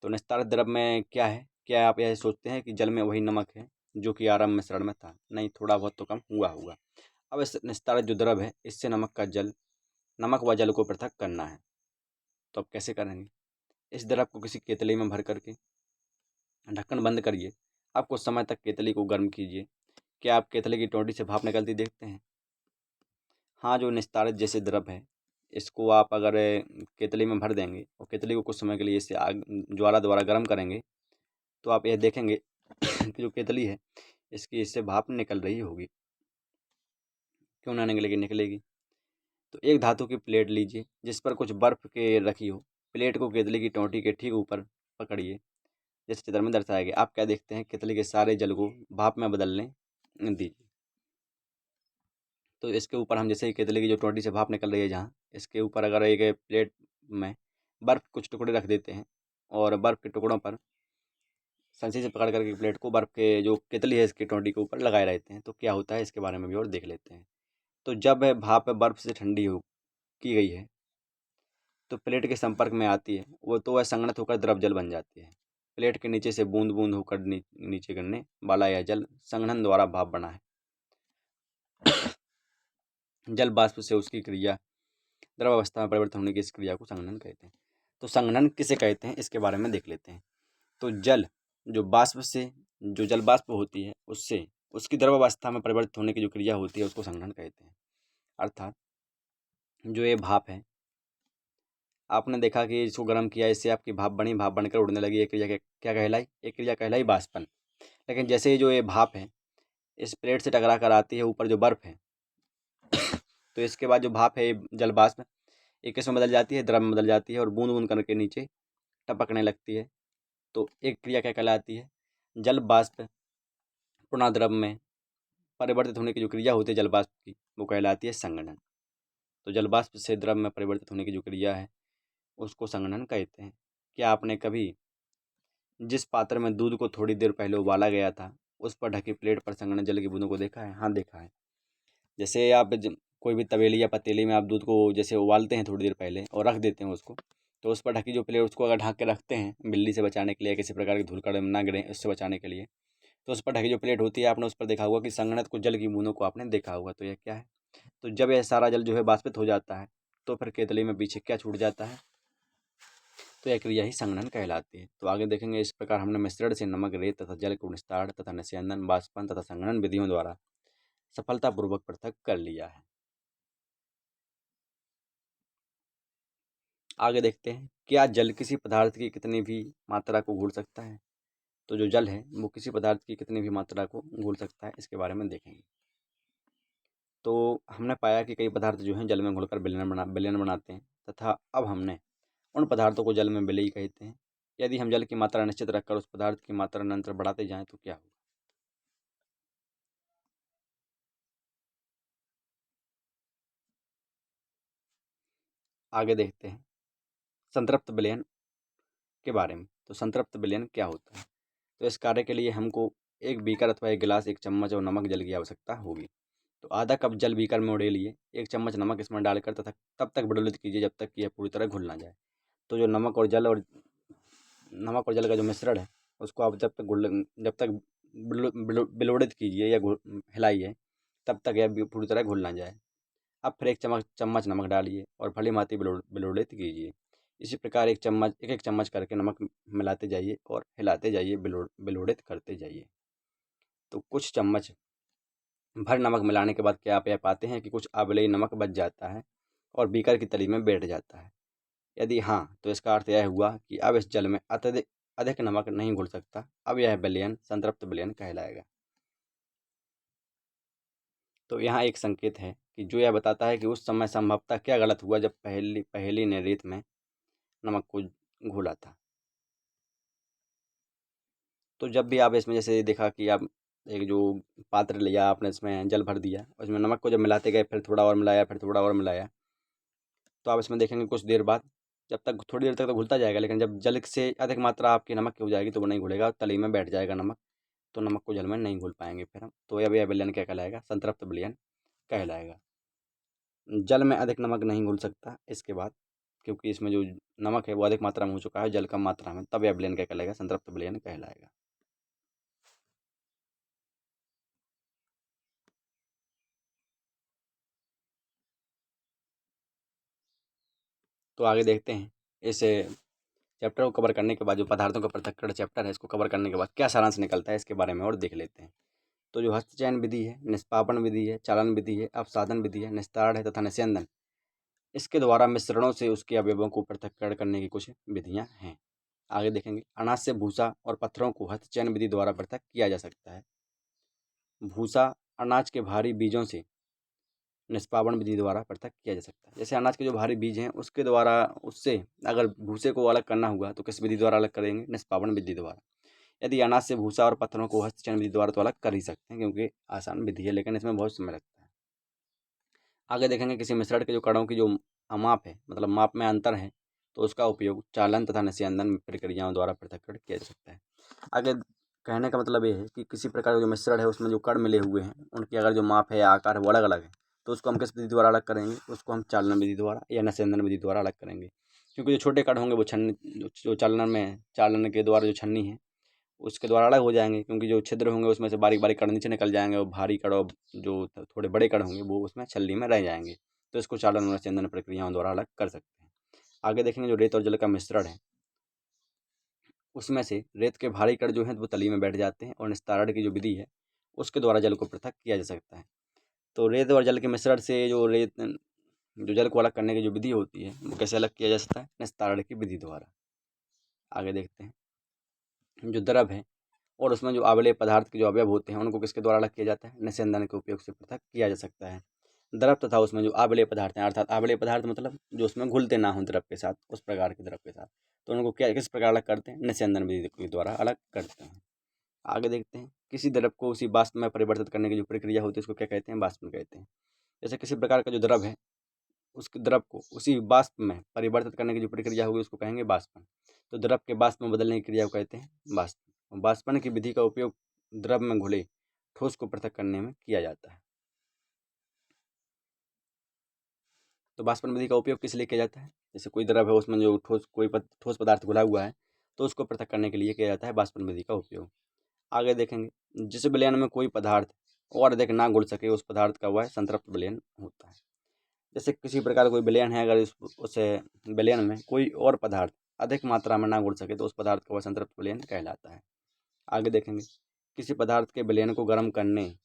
S1: तो निस्तारित द्रव में क्या है, क्या आप यह सोचते हैं कि जल में वही नमक है जो कि आरंभ मिश्रण में था? नहीं, थोड़ा बहुत तो कम हुआ होगा। अब इस निस्तारित जो द्रव है इससे नमक व जल को पृथक करना है। तो अब कैसे करेंगे? इस द्रव को किसी केतली में भर करके ढक्कन बंद करिए। आप कुछ समय तक केतली को गर्म कीजिए। क्या आप केतली की टोंटी से भाप निकलती देखते हैं? हाँ, जो निस्तारित जैसे द्रव है इसको आप अगर केतली में भर देंगे और केतली को कुछ समय के लिए इसे आग ज्वाला द्वारा गर्म करेंगे तो आप यह देखेंगे कि जो केतली है इसकी इससे भाप निकल रही होगी। क्यों ना निकलेगी? निकलेगी। तो एक धातु की प्लेट लीजिए जिस पर कुछ बर्फ़ के रखी हो। प्लेट को केतली की टोंटी के ठीक ऊपर पकड़िए, जैसे चित्र में दर्शाया गया। आप क्या देखते हैं? केतली के सारे जल को भाप में बदलने दीजिए। तो इसके ऊपर हम जैसे ही केतली की जो टोंटी से भाप निकल रही है जहाँ, इसके ऊपर अगर एक प्लेट में बर्फ़ कुछ टुकड़े रख देते हैं और बर्फ़ के टुकड़ों पर संची से पकड़ करके प्लेट को बर्फ़ के जो केतली है इसकी टोंटी के ऊपर लगाए रहते हैं, तो क्या होता है इसके बारे में भी और देख लेते हैं। तो जब भाप बर्फ़ से ठंडी हो की गई है तो प्लेट के संपर्क में आती है वो, तो वह संघनित होकर द्रव जल बन जाती है। प्लेट के नीचे से बूंद बूंद होकर नीचे गिरने वाला यह जल संघनन द्वारा भाप बना है। जल वाष्प से उसकी क्रिया द्रव अवस्था में परिवर्तन होने की इस क्रिया को संघनन कहते हैं। तो संघनन किसे कहते हैं इसके बारे में देख लेते हैं। तो जल जो वाष्प से जो जल वाष्प होती है उससे उसकी द्रव अवस्था में परिवर्तित होने की जो क्रिया होती है उसको संघनन कहते हैं। अर्थात जो ये भाप है, आपने देखा कि इसको गर्म किया, इससे आपकी भाप बनी, भाप बनकर उड़ने लगी। एक क्रिया क्या कहलाई? एक क्रिया कहलाई वाष्पन। लेकिन जैसे ही जो ये भाप है इस प्लेट से टकरा कर आती है ऊपर जो बर्फ़ है तो इसके बाद जो भाप है ये जल वाष्प एक किस में बदल जाती है? द्रव में बदल जाती है और बूंद बूंद करके नीचे टपकने लगती है। तो एक क्रिया क्या कहलाती है? जल वाष्प पुनः द्रव में परिवर्तित होने की जो क्रिया होती है जल वाष्प की वो कहलाती है संघनन। तो जल वाष्प से द्रव में परिवर्तित होने की जो क्रिया है उसको संघनन कहते हैं। क्या आपने कभी जिस पात्र में दूध को थोड़ी देर पहले उबाला गया था उस पर ढकी प्लेट पर संघनन जल की बूंदों को देखा है? हाँ, देखा है। जैसे आप कोई भी तवेली या पतीली में आप दूध को जैसे उबालते हैं थोड़ी देर पहले और रख देते हैं उसको, तो उस पर ढकी जो प्लेट उसको अगर ढक के रखते हैं बिल्ली से बचाने के लिए, किसी प्रकार की धूल कण ना गिरे उससे बचाने के लिए, तो उस पर ढकी जो प्लेट होती है आपने उस पर देखा होगा कि संघनित कुछ जल की बूंदों को आपने देखा होगा। तो यह क्या है? तो जब यह सारा जल जो है वाष्पित हो जाता है तो फिर केतली में पीछे क्या छूट जाता है? तो यह क्रिया ही संघनन कहलाती है। तो आगे देखेंगे इस प्रकार हमने मिश्रण से नमक, रेत तथा जल को निस्तारण तथा निस्यंदन, वाष्पन तथा संघनन विधियों द्वारा सफलतापूर्वक पृथक कर लिया है। आगे देखते हैं, क्या जल किसी पदार्थ की कितनी भी मात्रा को घोल सकता है? तो जो जल है वो किसी पदार्थ की कितनी भी मात्रा को घोल सकता है, इसके बारे में देखेंगे। तो हमने पाया कि कई पदार्थ जो हैं जल में घुलकर विलयन बनाते हैं, तथा अब हमने उन पदार्थों को जल में विलेय कहते हैं। यदि हम जल की मात्रा निश्चित रखकर उस पदार्थ की मात्रा निरंतर बढ़ाते जाएं तो क्या होगा? आगे देखते हैं संतृप्त विलयन के बारे में। तो संतृप्त विलयन क्या होता है? तो इस कार्य के लिए हमको एक बीकर अथवा एक गिलास, एक चम्मच और नमक जल की आवश्यकता होगी। तो आधा कप जल बीकर में उड़ेल लिए, एक चम्मच नमक इसमें डालकर तथा तब तक विडुलित कीजिए जब तक कि यह पूरी तरह घुल ना जाए। तो जो नमक और जल का जो मिश्रण है उसको आप जब तक बिलोड़ित कीजिए या हिलाइए तब तक यह पूरी तरह घुल ना जाए। अब फिर एक चम्मच नमक डालिए और भली भांति बिलोड़ित कीजिए। इसी प्रकार एक एक चम्मच करके नमक मिलाते जाइए और हिलाते जाइए, बिलोड़ित करते जाइए। तो कुछ चम्मच भर नमक मिलाने के बाद क्या आप यह पाते हैं कि कुछ आंवलेय नमक बच जाता है और बीकर की तली में बैठ जाता है? यदि हाँ, तो इसका अर्थ यह हुआ कि अब इस जल में अत्यधिक अधिक नमक नहीं घुल सकता। अब यह विलयन संतृप्त विलयन कहलाएगा। तो यहाँ एक संकेत है कि जो यह बताता है कि उस समय संभवतः क्या गलत हुआ जब पहेली ने रेत में नमक को घोला था। तो जब भी आप इसमें जैसे देखा कि आप एक जो पात्र लिया, आपने इसमें जल भर दिया, उसमें नमक को जब मिलाते गए, फिर थोड़ा और मिलाया, फिर थोड़ा और मिलाया, तो आप इसमें देखेंगे कुछ देर बाद, जब तक थोड़ी देर तक तो घुलता जाएगा, लेकिन जब जल से अधिक मात्रा आपकी नमक की हो जाएगी तो वो नहीं घुलेगा, तली में बैठ जाएगा नमक। तो नमक को जल में नहीं घुल पाएंगे फिर हम। तो यह विलयन क्या कहलाएगा? संतृप्त विलयन कहलाएगा। जल में अधिक नमक नहीं घुल सकता इसके बाद, क्योंकि इसमें जो नमक है वो अधिक मात्रा में हो चुका है, जल कम मात्रा में, तब यह विलयन क्या कहलाएगा? संतृप्त विलयन कहलाएगा। तो आगे देखते हैं इस चैप्टर को कवर करने के बाद, जो पदार्थों का पृथक्करण चैप्टर है इसको कवर करने के बाद क्या सारांश निकलता है इसके बारे में और देख लेते हैं। तो जो हस्तचयन विधि है, निष्पापन विधि है, चालन विधि है, अपसाधन विधि है, निस्तारण है तथा निस्यंदन, इसके द्वारा मिश्रणों से उसके अवयवों को पृथक्करण करने की कुछ विधियां हैं। आगे देखेंगे, अनाज से भूसा और पत्थरों को हस्तचयन विधि द्वारा पृथक किया जा सकता है। भूसा अनाज के भारी बीजों से निष्पावन विधि द्वारा पृथक किया जा सकता है। जैसे अनाज के जो भारी बीज हैं उसके द्वारा, उससे अगर भूसे को अलग करना हुआ तो किस विधि द्वारा अलग करेंगे? निष्पावन विधि द्वारा। यदि अनाज से भूसा और पत्थरों को हस्तचयन विधि द्वारा तो अलग कर ही सकते हैं, क्योंकि आसान विधि है, लेकिन इसमें बहुत समय लगता है। आगे देखेंगे, किसी मिश्रण के जो कणों की जो माप है, मतलब माप में अंतर है, तो उसका उपयोग चालन तथा निस्यंदन प्रक्रियाओं द्वारा पृथक्करण किया जा सकता है। आगे कहने का मतलब ये है कि किसी प्रकार का जो मिश्रण है उसमें जो कण मिले हुए हैं उनकी अगर जो माप है या आकार है वो अलग अलग है, तो उसको हम किस विधि द्वारा अलग करेंगे? उसको हम चालन विधि द्वारा या निस्यंदन विधि द्वारा अलग करेंगे। क्योंकि जो छोटे कण होंगे वो जो चालन के द्वारा जो छन्नी है उसके द्वारा अलग हो जाएंगे, क्योंकि जो छिद्र होंगे उसमें से बारीक बारीक कण नीचे निकल जाएंगे और भारी कण और जो थोड़े बड़े कण होंगे वो उसमें छलनी में रह जाएंगे। तो इसको चालन और निस्यंदन प्रक्रियाओं द्वारा अलग कर सकते हैं। आगे देखेंगे, जो रेत और जल का मिश्रण है उसमें से रेत के भारी कण जो हैं वो तली में बैठ जाते हैं और निस्तारण की जो विधि है उसके द्वारा जल को पृथक किया जा सकता है। तो रेत और जल के मिश्रण से जो जल को अलग करने की जो विधि होती है वो कैसे अलग किया जा सकता है? निस्तारण की विधि द्वारा। आगे देखते हैं, जो द्रव है और उसमें जो आंवले पदार्थ के जो अवयव होते हैं उनको किसके द्वारा अलग किया जाता है? निस्यंदन के उपयोग से पृथक किया जा सकता है। द्रव तथा उसमें जो आंवले पदार्थ हैं, अर्थात आंवले पदार्थ मतलब जो उसमें घुलते ना हो द्रव के साथ, उस प्रकार के द्रव के साथ, तो उनको क्या किस प्रकार अलग करते हैं? निस्यंदन विधि के द्वारा अलग करते हैं। आगे देखते हैं, किसी द्रव को उसी वाष्प में परिवर्तित करने की जो प्रक्रिया होती है उसको क्या कहते हैं? वाष्पन कहते हैं। जैसे किसी प्रकार का जो द्रव है उस द्रव को उसी वाष्प में परिवर्तित करने की जो प्रक्रिया होगी उसको कहेंगे वाष्पन। तो द्रव के वाष्प में बदलने की क्रिया को कहते हैं वाष्पन। वाष्पन की विधि का उपयोग द्रव में घुले ठोस को पृथक करने में किया जाता है। तो वाष्पन विधि का उपयोग किस लिए किया जाता है? जैसे कोई द्रव है उसमें जो ठोस पदार्थ घुला हुआ है तो उसको पृथक करने के लिए किया जाता है वाष्पन विधि का उपयोग। आगे देखेंगे, जिस विलयन में कोई पदार्थ और अधिक ना घुल सके उस पदार्थ का वह संतृप्त विलयन होता है। जैसे किसी प्रकार कोई विलयन है, अगर उस विलयन में कोई और पदार्थ अधिक मात्रा में ना घुल सके तो उस पदार्थ का वह संतृप्त विलयन कहलाता है। आगे देखेंगे, किसी पदार्थ के विलयन को गर्म करने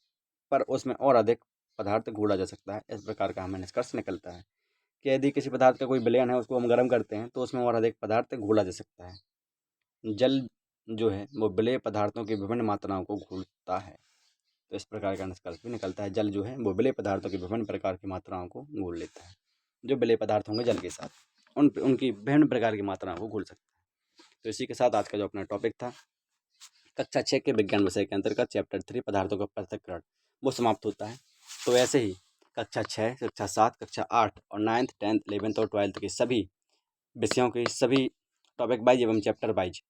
S1: पर उसमें और अधिक पदार्थ घोला जा सकता है, इस प्रकार का हमें निष्कर्ष निकलता है। कि यदि किसी पदार्थ का कोई विलयन है, उसको हम गर्म करते हैं तो उसमें और अधिक पदार्थ घोला जा सकता है। जल जो है वो विलेय पदार्थों की विभिन्न मात्राओं को घोलता है। तो इस प्रकार का निष्कर्ष भी निकलता है, जल जो है वो विलेय पदार्थों की विभिन्न प्रकार की मात्राओं को घोल लेता है। जो विलेय पदार्थ होंगे जल के साथ उनकी विभिन्न प्रकार की मात्राओं को घोल सकता है। तो इसी के साथ आज का जो अपना टॉपिक था कक्षा 6 के विज्ञान विषय के अंतर्गत चैप्टर 3 पदार्थों का पृथक्करण वो समाप्त होता है। तो ऐसे ही कक्षा 6, कक्षा 7, कक्षा 8 और 9th, 10th, 11th और 12th के सभी विषयों के सभी टॉपिक वाइज एवं चैप्टर वाइज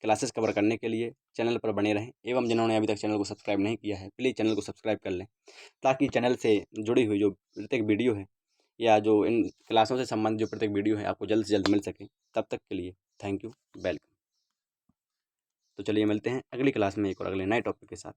S1: क्लासेस कवर करने के लिए चैनल पर बने रहें एवं जिन्होंने अभी तक चैनल को सब्सक्राइब नहीं किया है प्लीज़ चैनल को सब्सक्राइब कर लें, ताकि चैनल से जुड़ी हुई जो प्रत्येक वीडियो है या जो इन क्लासों से संबंधित जो प्रत्येक वीडियो है आपको जल्द से जल्द मिल सके। तब तक के लिए थैंक यू, वेलकम। तो चलिए मिलते हैं अगली क्लास में एक और अगले नए टॉपिक के साथ।